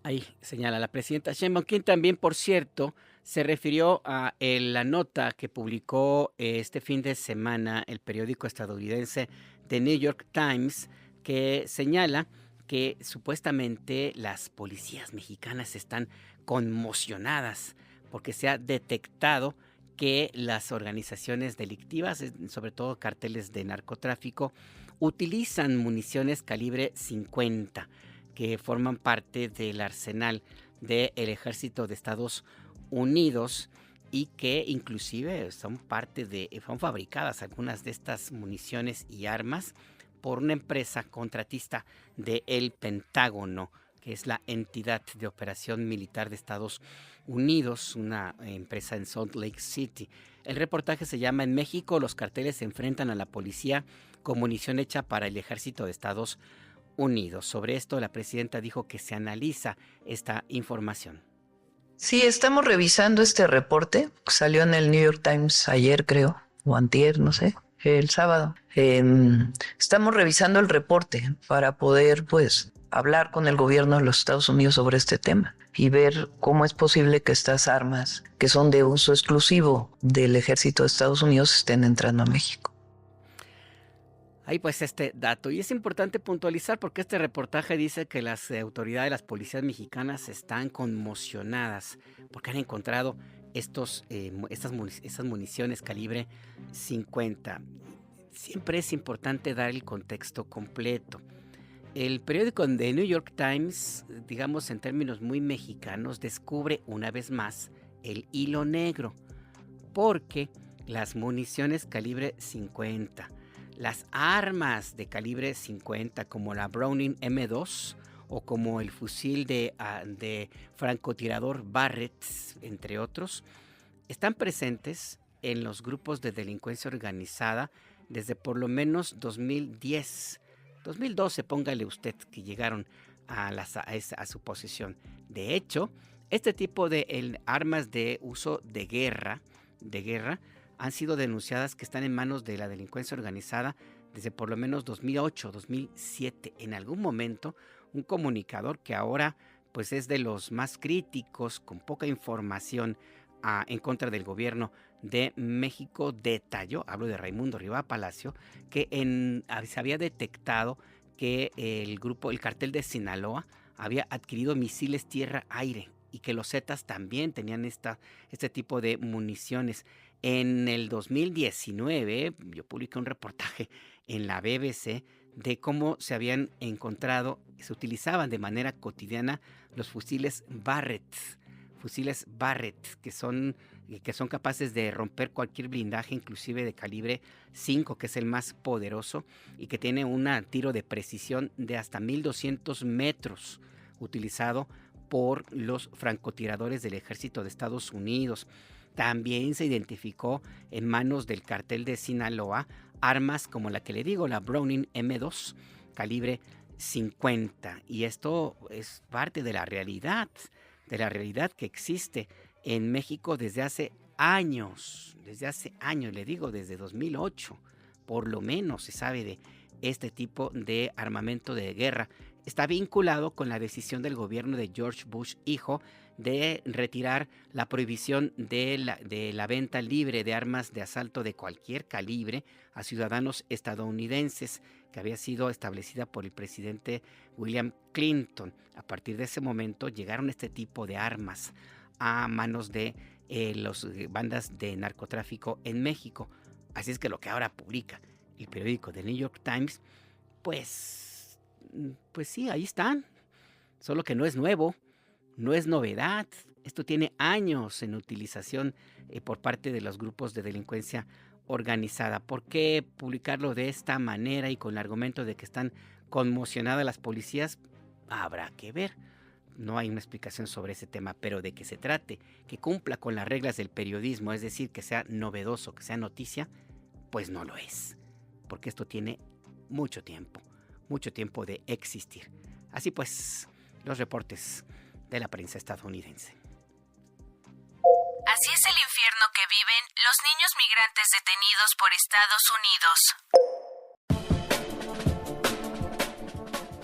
Ahí señala la presidenta Sheinbaum, quien también, por cierto, se refirió a la nota que publicó este fin de semana el periódico estadounidense The New York Times, que señala que supuestamente las policías mexicanas están conmocionadas porque se ha detectado que las organizaciones delictivas, sobre todo cárteles de narcotráfico, utilizan municiones calibre 50 que forman parte del arsenal del ejército de Estados Unidos y que inclusive son fabricadas algunas de estas municiones y armas por una empresa contratista del Pentágono, que es la entidad de operación militar de Estados Unidos, una empresa en Salt Lake City. El reportaje se llama "En México los carteles se enfrentan a la policía con munición hecha para el ejército de Estados Unidos". Sobre esto, la presidenta dijo que se analiza esta información. Sí, estamos revisando este reporte. Salió en el New York Times ayer, creo, o antier, no sé, el sábado. Estamos revisando el reporte para poder, pues, hablar con el gobierno de los Estados Unidos sobre este tema y ver cómo es posible que estas armas, que son de uso exclusivo del ejército de Estados Unidos, estén entrando a México. Ahí pues este dato, y es importante puntualizar porque este reportaje dice que las autoridades de las policías mexicanas están conmocionadas porque han encontrado estas municiones calibre 50. Siempre es importante dar el contexto completo. El periódico The New York Times, digamos en términos muy mexicanos, descubre una vez más el hilo negro, porque las municiones calibre 50, las armas de calibre 50 como la Browning M2 o como el fusil de francotirador Barrett, entre otros, están presentes en los grupos de delincuencia organizada desde por lo menos 2010, 2012, póngale usted, que llegaron a su posesión. De hecho, este tipo de armas de uso de guerra han sido denunciadas que están en manos de la delincuencia organizada desde por lo menos 2008, 2007. En algún momento, un comunicador que ahora pues es de los más críticos, con poca información en contra del gobierno de México, detalló, hablo de Raimundo Riva Palacio, que se había detectado que el cartel de Sinaloa había adquirido misiles tierra-aire y que los Zetas también tenían este tipo de municiones. En el 2019 yo publiqué un reportaje en la BBC de cómo se habían encontrado, se utilizaban de manera cotidiana los fusiles Barrett, que son capaces de romper cualquier blindaje, inclusive de calibre 5, que es el más poderoso, y que tiene un tiro de precisión de hasta 1200 metros, utilizado por los francotiradores del ejército de Estados Unidos. También se identificó en manos del cartel de Sinaloa armas como la que le digo, la Browning M2, calibre 50. Y esto es parte de la realidad que existe en México desde hace años, le digo, desde 2008, por lo menos se sabe de este tipo de armamento de guerra. Está vinculado con la decisión del gobierno de George Bush hijo de retirar la prohibición de la venta libre de armas de asalto de cualquier calibre a ciudadanos estadounidenses, que había sido establecida por el presidente William Clinton. A partir de ese momento llegaron este tipo de armas a manos de las bandas de narcotráfico en México. Así es que lo que ahora publica el periódico The New York Times, pues sí, ahí están. Solo que no es nuevo, no es novedad. Esto tiene años en utilización por parte de los grupos de delincuencia organizada. ¿Por qué publicarlo de esta manera y con el argumento de que están conmocionadas las policías? Habrá que ver. No hay una explicación sobre ese tema, pero de que se trate, que cumpla con las reglas del periodismo, es decir, que sea novedoso, que sea noticia, pues no lo es. Porque esto tiene mucho tiempo de existir. Así pues, los reportes de la prensa estadounidense. Así es el infierno que viven los niños migrantes detenidos por Estados Unidos.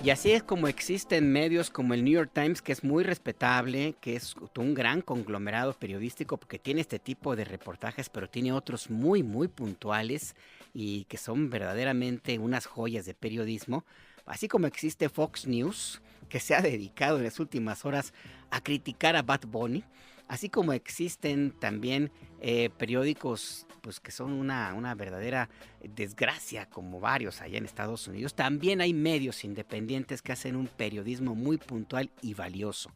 Y así es como existen medios como el New York Times, que es muy respetable, que es un gran conglomerado periodístico porque tiene este tipo de reportajes, pero tiene otros muy, muy puntuales y que son verdaderamente unas joyas de periodismo. Así como existe Fox News, que se ha dedicado en las últimas horas a criticar a Bad Bunny. Así como existen también periódicos pues, que son una verdadera desgracia, como varios allá en Estados Unidos, también hay medios independientes que hacen un periodismo muy puntual y valioso.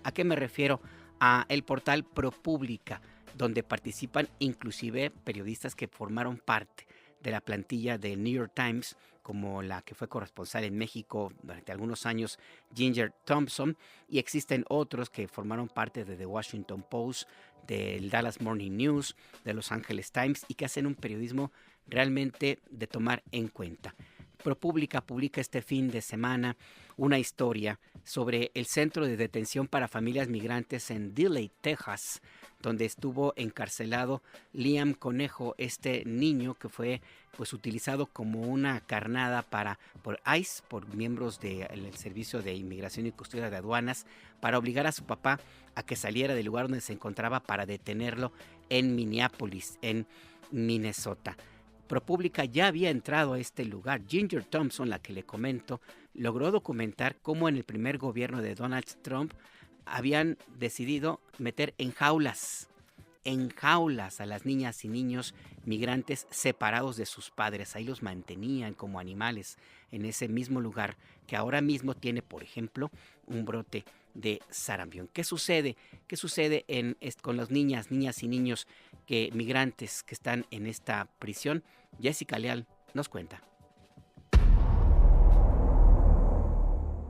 ¿A qué me refiero? A el portal ProPublica, donde participan inclusive periodistas que formaron parte de la plantilla de New York Times, como la que fue corresponsal en México durante algunos años, Ginger Thompson, y existen otros que formaron parte de The Washington Post, del Dallas Morning News, de Los Angeles Times, y que hacen un periodismo realmente de tomar en cuenta. ProPublica publica este fin de semana una historia sobre el centro de detención para familias migrantes en Dilley, Texas, donde estuvo encarcelado Liam Conejo, este niño que fue pues utilizado como una carnada por ICE, por miembros del Servicio de Inmigración y Custodia de Aduanas, para obligar a su papá a que saliera del lugar donde se encontraba para detenerlo en Minneapolis, en Minnesota. ProPublica ya había entrado a este lugar. Ginger Thompson, la que le comento, logró documentar cómo en el primer gobierno de Donald Trump habían decidido meter en jaulas a las niñas y niños migrantes separados de sus padres. Ahí los mantenían como animales en ese mismo lugar que ahora mismo tiene, por ejemplo, un brote de sarampión. ¿Qué sucede? ¿Qué sucede con las niñas y niños migrantes que están en esta prisión? Jessica Leal nos cuenta.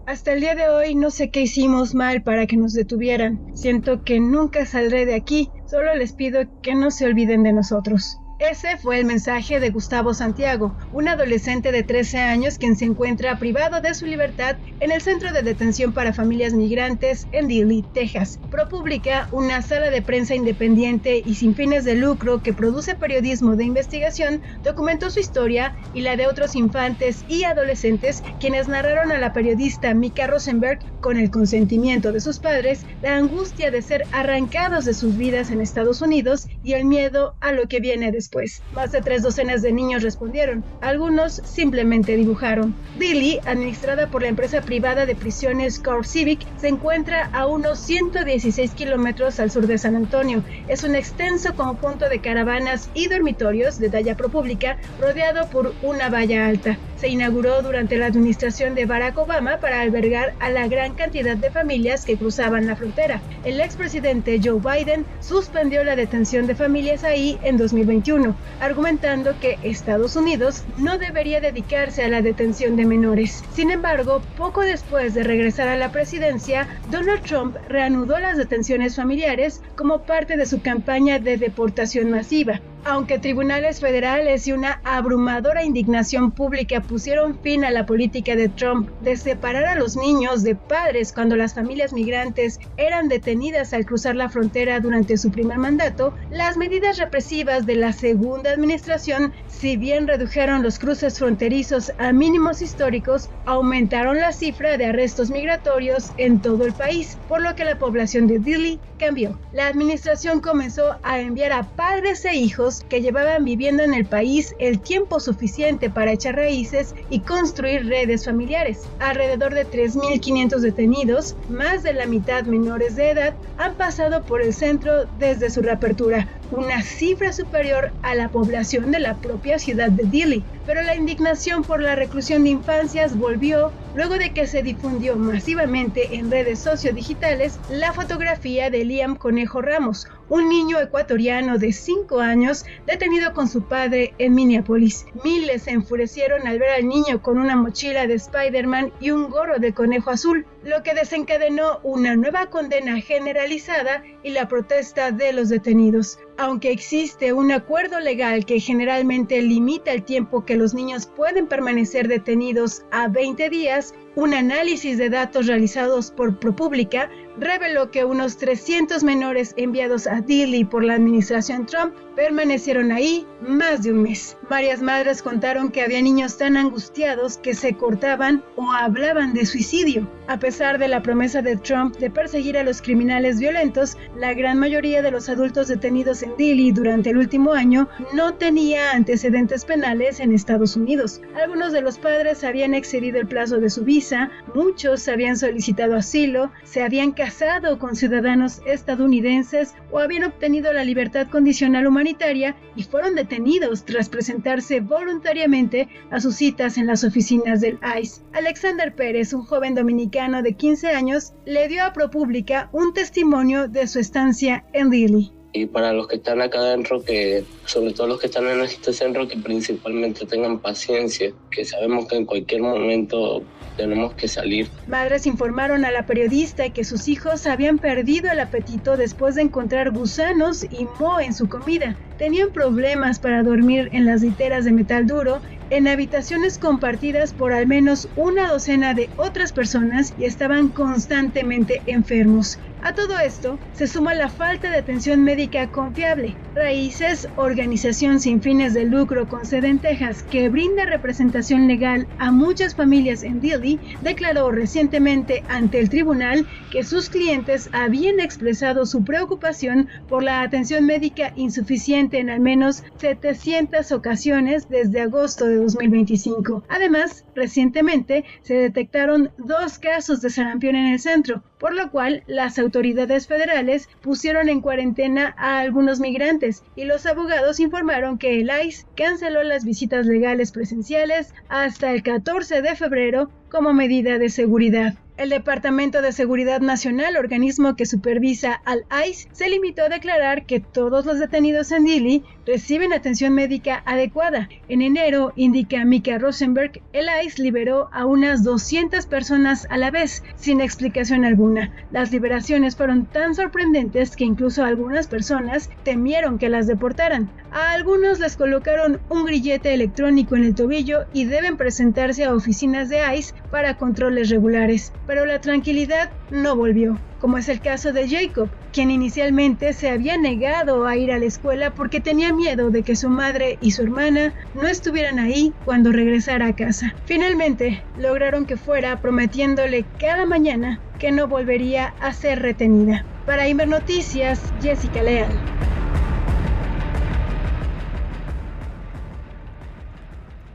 Hasta el día de hoy no sé qué hicimos mal para que nos detuvieran. Siento que nunca saldré de aquí. Solo les pido que no se olviden de nosotros. Ese fue el mensaje de Gustavo Santiago, un adolescente de 13 años quien se encuentra privado de su libertad en el Centro de Detención para Familias Migrantes en Dilley, Texas. ProPublica, una sala de prensa independiente y sin fines de lucro que produce periodismo de investigación, documentó su historia y la de otros infantes y adolescentes quienes narraron a la periodista Mika Rosenberg, con el consentimiento de sus padres, la angustia de ser arrancados de sus vidas en Estados Unidos y el miedo a lo que viene después. Más de 3 docenas de niños respondieron, algunos simplemente dibujaron. Dilley, administrada por la empresa privada de prisiones CoreCivic, se encuentra a unos 116 kilómetros al sur de San Antonio. Es un extenso conjunto de caravanas y dormitorios de talla ProPublica, rodeado por una valla alta. Se inauguró durante la administración de Barack Obama para albergar a la gran cantidad de familias que cruzaban la frontera. El expresidente Joe Biden suspendió la detención de familias ahí en 2021, argumentando que Estados Unidos no debería dedicarse a la detención de menores. Sin embargo, poco después de regresar a la presidencia, Donald Trump reanudó las detenciones familiares como parte de su campaña de deportación masiva. Aunque tribunales federales y una abrumadora indignación pública pusieron fin a la política de Trump de separar a los niños de padres cuando las familias migrantes eran detenidas al cruzar la frontera durante su primer mandato, las medidas represivas de la segunda administración, si bien redujeron los cruces fronterizos a mínimos históricos, aumentaron la cifra de arrestos migratorios en todo el país, por lo que la población de Dilley cambió. La administración comenzó a enviar a padres e hijos que llevaban viviendo en el país el tiempo suficiente para echar raíces y construir redes familiares. Alrededor de 3.500 detenidos, más de la mitad menores de edad, han pasado por el centro desde su reapertura, una cifra superior a la población de la propia ciudad de Dilley. Pero la indignación por la reclusión de infancias volvió luego de que se difundió masivamente en redes sociodigitales la fotografía de Liam Conejo Ramos, un niño ecuatoriano de 5 años detenido con su padre en Minneapolis. Miles se enfurecieron al ver al niño con una mochila de Spider-Man y un gorro de conejo azul, lo que desencadenó una nueva condena generalizada y la protesta de los detenidos. Aunque existe un acuerdo legal que generalmente limita el tiempo que los niños pueden permanecer detenidos a 20 días, un análisis de datos realizados por ProPublica reveló que unos 300 menores enviados a Dilley por la administración Trump permanecieron ahí más de un mes. Varias madres contaron que había niños tan angustiados que se cortaban o hablaban de suicidio. A pesar de la promesa de Trump de perseguir a los criminales violentos, la gran mayoría de los adultos detenidos en Dilley durante el último año no tenía antecedentes penales en Estados Unidos. Algunos de los padres habían excedido el plazo de su visa, muchos habían solicitado asilo, se habían casado con ciudadanos estadounidenses o habían obtenido la libertad condicional humanitaria y fueron detenidos tras presentarse voluntariamente a sus citas en las oficinas del ICE. Alexander Pérez, un joven dominicano de 15 años, le dio a ProPublica un testimonio de su estancia en Dilley. Y para los que están acá adentro, que sobre todo los que están en este centro, que principalmente tengan paciencia, que sabemos que en cualquier momento tenemos que salir. Madres informaron a la periodista que sus hijos habían perdido el apetito después de encontrar gusanos y moho en su comida. Tenían problemas para dormir en las literas de metal duro, en habitaciones compartidas por al menos una docena de otras personas y estaban constantemente enfermos. A todo esto se suma la falta de atención médica confiable. Raíces, organización sin fines de lucro con sede en Texas que brinda representación legal a muchas familias en Dilley, declaró recientemente ante el tribunal que sus clientes habían expresado su preocupación por la atención médica insuficiente en al menos 700 ocasiones desde agosto de 2025. Además, recientemente se detectaron 2 casos de sarampión en el centro, por lo cual las autoridades federales pusieron en cuarentena a algunos migrantes y los abogados informaron que el ICE canceló las visitas legales presenciales hasta el 14 de febrero como medida de seguridad. El Departamento de Seguridad Nacional, organismo que supervisa al ICE, se limitó a declarar que todos los detenidos en Dili reciben atención médica adecuada. En enero, indica Mika Rosenberg, el ICE liberó a unas 200 personas a la vez, sin explicación alguna. Las liberaciones fueron tan sorprendentes que incluso algunas personas temieron que las deportaran. A algunos les colocaron un grillete electrónico en el tobillo y deben presentarse a oficinas de ICE para controles regulares. Pero la tranquilidad no volvió, como es el caso de Jacob, quien inicialmente se había negado a ir a la escuela porque tenía miedo de que su madre y su hermana no estuvieran ahí cuando regresara a casa. Finalmente, lograron que fuera, prometiéndole cada mañana que no volvería a ser retenida. Para Imer Noticias, Jessica Leal.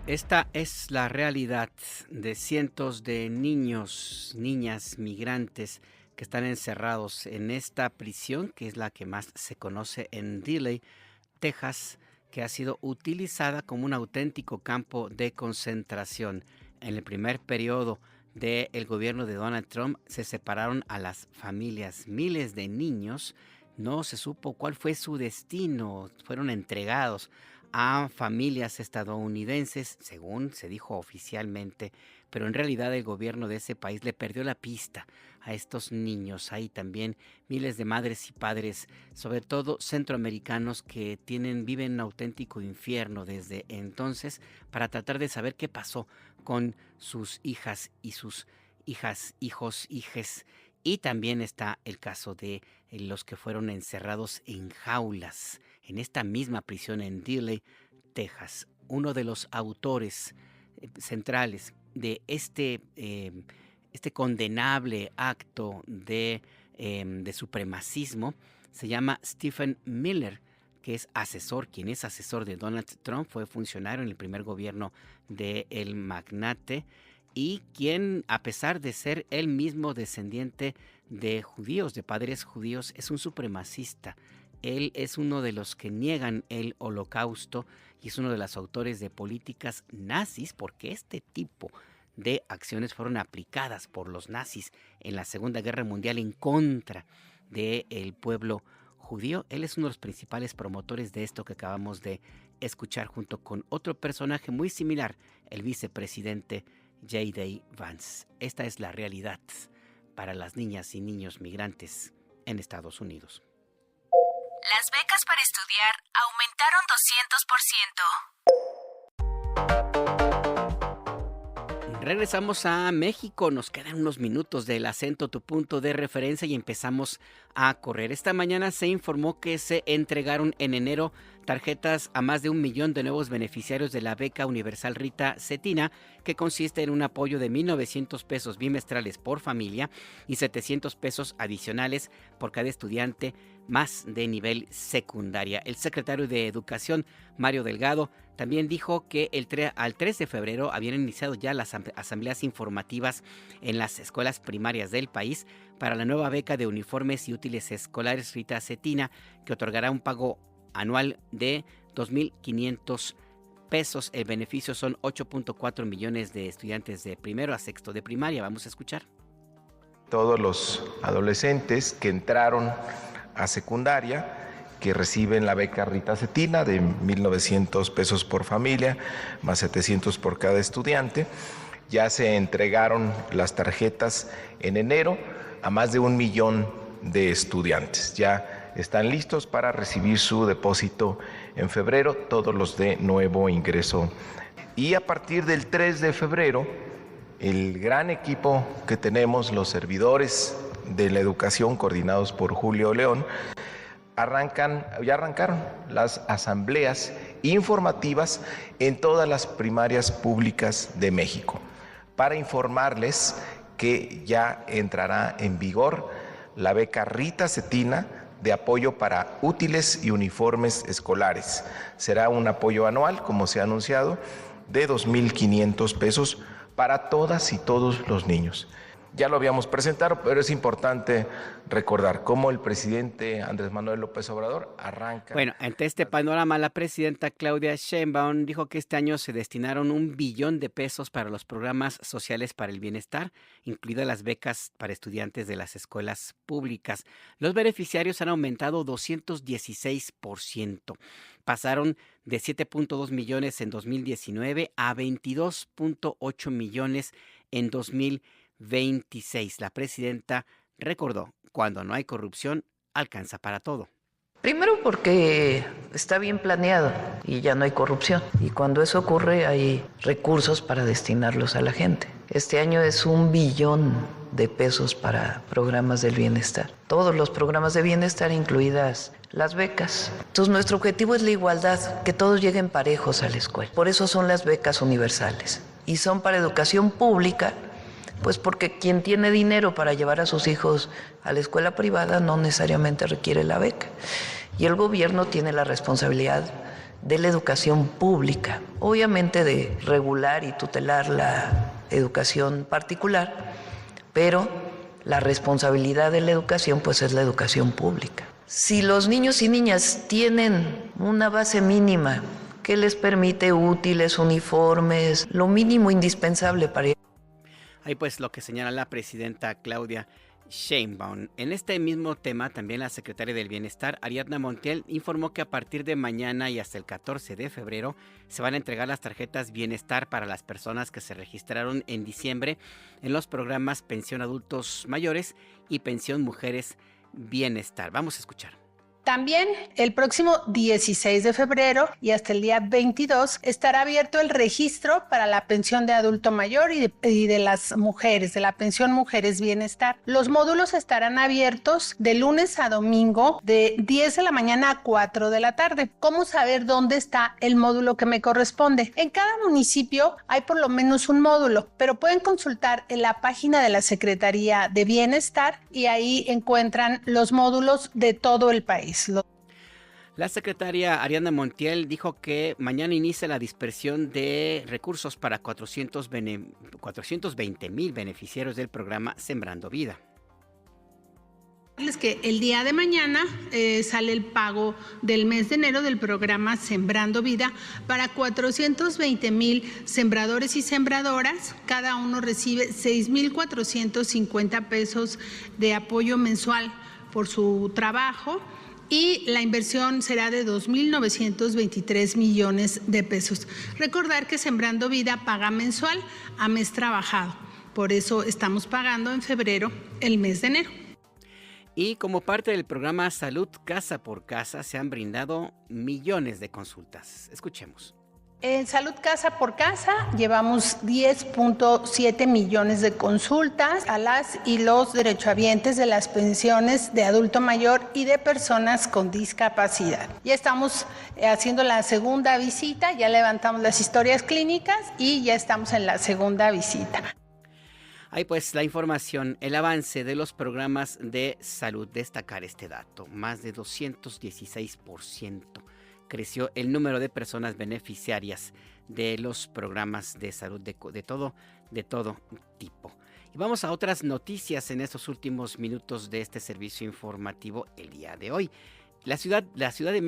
Esta es la realidad de cientos de niños, niñas migrantes que están encerrados en esta prisión, que es la que más se conoce en Dilley, Texas, que ha sido utilizada como un auténtico campo de concentración. En el primer periodo del gobierno de Donald Trump se separaron a las familias. Miles de niños, no se supo cuál fue su destino, fueron entregados a familias estadounidenses, según se dijo oficialmente, pero en realidad el gobierno de ese país le perdió la pista a estos niños. Hay también miles de madres y padres, sobre todo centroamericanos, que viven un auténtico infierno desde entonces para tratar de saber qué pasó con sus hijas y sus hijos, hijes. Y también está el caso de los que fueron encerrados en jaulas en esta misma prisión en Dilley, Texas. Uno de los autores centrales de este condenable acto de supremacismo se llama Stephen Miller, quien es asesor de Donald Trump, fue funcionario en el primer gobierno del magnate, y quien, a pesar de ser él mismo descendiente de judíos, de padres judíos, es un supremacista. Él es uno de los que niegan el Holocausto y es uno de los autores de políticas nazis, porque este tipo de acciones fueron aplicadas por los nazis en la Segunda Guerra Mundial en contra del pueblo judío. Él es uno de los principales promotores de esto que acabamos de escuchar, junto con otro personaje muy similar, el vicepresidente J.D. Vance. Esta es la realidad para las niñas y niños migrantes en Estados Unidos. Las becas para estudiar aumentaron 200%. Regresamos a México, nos quedan unos minutos del acento, tu punto de referencia, y empezamos a correr. Esta mañana se informó que se entregaron en enero tarjetas a más de 1 millón de nuevos beneficiarios de la beca universal Rita Cetina, que consiste en un apoyo de 1,900 pesos bimestrales por familia y 700 pesos adicionales por cada estudiante más de nivel secundaria. El secretario de Educación, Mario Delgado, también dijo que al 3 de febrero habían iniciado ya las asambleas informativas en las escuelas primarias del país para la nueva beca de uniformes y útiles escolares Rita Cetina, que otorgará un pago anual de 2,500 pesos. El beneficio son 8.4 millones de estudiantes de primero a sexto de primaria. Vamos a escuchar. Todos los adolescentes que entraron a secundaria, que reciben la beca Rita Cetina de 1,900 pesos por familia, más 700 por cada estudiante. Ya se entregaron las tarjetas en enero a más de 1 millón de estudiantes. Ya están listos para recibir su depósito en febrero, todos los de nuevo ingreso. Y a partir del 3 de febrero, el gran equipo que tenemos, los servidores de la educación coordinados por Julio León, ya arrancaron las asambleas informativas en todas las primarias públicas de México para informarles que ya entrará en vigor la beca Rita Cetina de apoyo para útiles y uniformes escolares. Será un apoyo anual, como se ha anunciado, de 2,500 pesos para todas y todos los niños. Ya lo habíamos presentado, pero es importante recordar cómo el presidente Andrés Manuel López Obrador arranca. Bueno, ante este panorama, la presidenta Claudia Sheinbaum dijo que este año se destinaron $1 billón para los programas sociales para el bienestar, incluidas las becas para estudiantes de las escuelas públicas. Los beneficiarios han aumentado 216%. Pasaron de 7.2 millones en 2019 a 22.8 millones en 2026. La presidenta recordó, cuando no hay corrupción, alcanza para todo. Primero porque está bien planeado y ya no hay corrupción. Y cuando eso ocurre hay recursos para destinarlos a la gente. Este año es $1 billón para programas del bienestar. Todos los programas de bienestar, incluidas las becas. Entonces nuestro objetivo es la igualdad, que todos lleguen parejos a la escuela. Por eso son las becas universales. Y son para educación pública, pues porque quien tiene dinero para llevar a sus hijos a la escuela privada no necesariamente requiere la beca. Y el gobierno tiene la responsabilidad de la educación pública, obviamente de regular y tutelar la educación particular, pero la responsabilidad de la educación pues es la educación pública. Si los niños y niñas tienen una base mínima que les permite útiles, uniformes, lo mínimo indispensable para ellos. Ahí pues lo que señala la presidenta Claudia Sheinbaum. En este mismo tema, también la secretaria del Bienestar, Ariadna Montiel, informó que a partir de mañana y hasta el 14 de febrero se van a entregar las tarjetas Bienestar para las personas que se registraron en diciembre en los programas Pensión Adultos Mayores y Pensión Mujeres Bienestar. Vamos a escuchar. También el próximo 16 de febrero y hasta el día 22 estará abierto el registro para la pensión de adulto mayor y de las mujeres, de la pensión Mujeres Bienestar. Los módulos estarán abiertos de lunes a domingo de 10 de la mañana a 4 de la tarde. ¿Cómo saber dónde está el módulo que me corresponde? En cada municipio hay por lo menos un módulo, pero pueden consultar en la página de la Secretaría de Bienestar y ahí encuentran los módulos de todo el país. La secretaria Ariadna Montiel dijo que mañana inicia la dispersión de recursos para 420,000 beneficiarios del programa Sembrando Vida. Es que el día de mañana sale el pago del mes de enero del programa Sembrando Vida para 420,000 sembradores y sembradoras. Cada uno recibe 6,450 pesos de apoyo mensual por su trabajo. Y la inversión será de 2,923 millones de pesos. Recordar que Sembrando Vida paga mensual a mes trabajado. Por eso estamos pagando en febrero el mes de enero. Y como parte del programa Salud Casa por Casa se han brindado millones de consultas. Escuchemos. En Salud Casa por Casa llevamos 10.7 millones de consultas a las y los derechohabientes de las pensiones de adulto mayor y de personas con discapacidad. Ya estamos haciendo la segunda visita, ya levantamos las historias clínicas y ya estamos en la segunda visita. Ahí pues la información, el avance de los programas de salud, destacar este dato, más de 216%. Creció el número de personas beneficiarias de los programas de salud de todo tipo. Y vamos a otras noticias en estos últimos minutos de este servicio informativo el día de hoy. En Ciudad de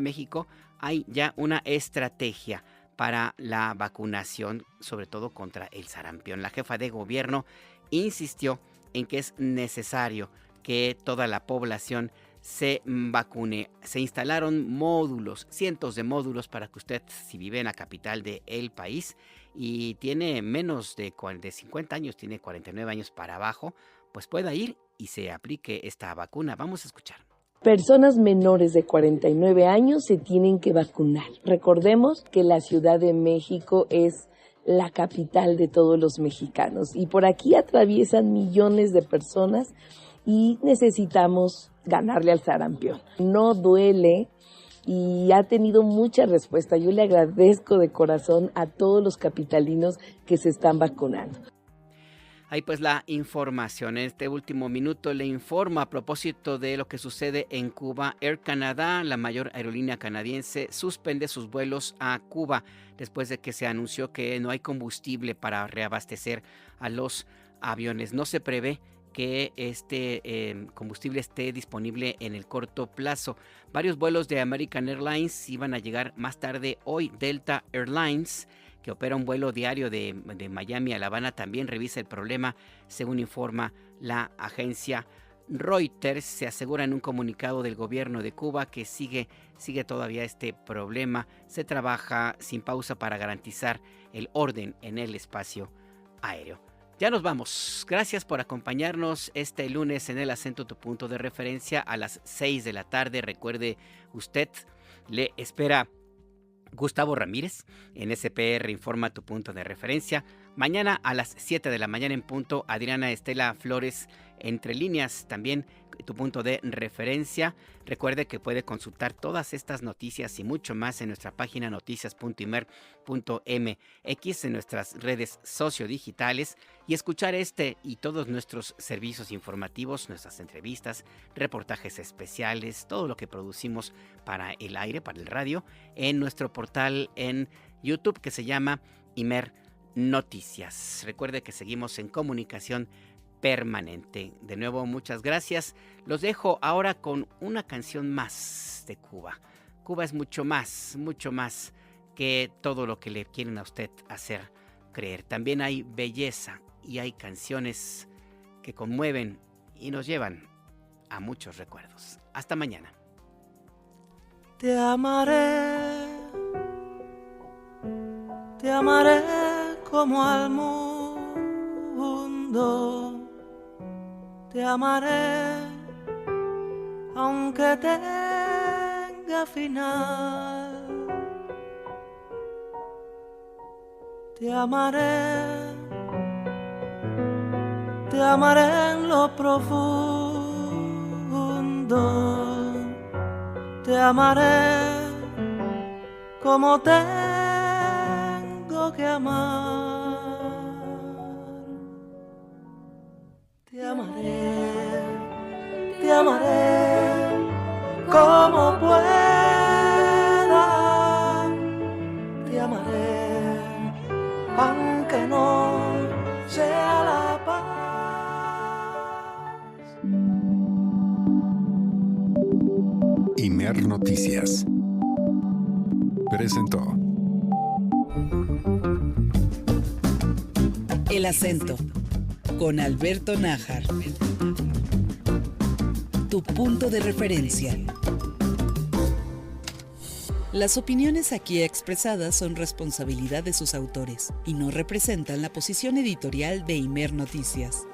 México hay ya una estrategia para la vacunación, sobre todo contra el sarampión. La jefa de gobierno insistió en que es necesario que toda la población se vacune. Se instalaron módulos, cientos de módulos para que usted, si vive en la capital del país y tiene menos de 50 años, tiene 49 años para abajo, pues pueda ir y se aplique esta vacuna. Vamos a escuchar. Personas menores de 49 años se tienen que vacunar. Recordemos que la Ciudad de México es la capital de todos los mexicanos y por aquí atraviesan millones de personas y necesitamos ganarle al sarampión. No duele y ha tenido mucha respuesta. Yo le agradezco de corazón a todos los capitalinos que se están vacunando. Ahí pues la información. En este último minuto le informo a propósito de lo que sucede en Cuba. Air Canada, la mayor aerolínea canadiense, suspende sus vuelos a Cuba después de que se anunció que no hay combustible para reabastecer a los aviones. No se prevé que este combustible esté disponible en el corto plazo. Varios vuelos de American Airlines iban a llegar más tarde hoy. Delta Airlines, que opera un vuelo diario de Miami a La Habana, también revisa el problema, según informa la agencia Reuters. Se asegura en un comunicado del gobierno de Cuba que sigue todavía este problema. Se trabaja sin pausa para garantizar el orden en el espacio aéreo. Ya nos vamos. Gracias por acompañarnos este lunes en El Acento, tu punto de referencia, a las 6 de la tarde. Recuerde usted, le espera Gustavo Ramírez en SPR Informa, tu punto de referencia. Mañana a las 7 de la mañana en punto, Adriana Estela Flores, Entre Líneas, también tu punto de referencia. Recuerde que puede consultar todas estas noticias y mucho más en nuestra página noticias.imer.mx, en nuestras redes sociodigitales, y escuchar este y todos nuestros servicios informativos, nuestras entrevistas, reportajes especiales, todo lo que producimos para el aire, para el radio, en nuestro portal en YouTube que se llama Imer Noticias. Recuerde que seguimos en comunicación permanente. De nuevo, muchas gracias. Los dejo ahora con una canción más de Cuba. Cuba es mucho más que todo lo que le quieren a usted hacer creer. También hay belleza y hay canciones que conmueven y nos llevan a muchos recuerdos. Hasta mañana. Te amaré como al mundo. Te amaré aunque tenga final. Te amaré en lo profundo. Te amaré como tengo que amar. Te amaré como pueda. Te amaré aunque no sea la paz. Imer Noticias presentó El Acento con Alberto Nájar. Tu punto de referencia. Las opiniones aquí expresadas son responsabilidad de sus autores y no representan la posición editorial de Imer Noticias.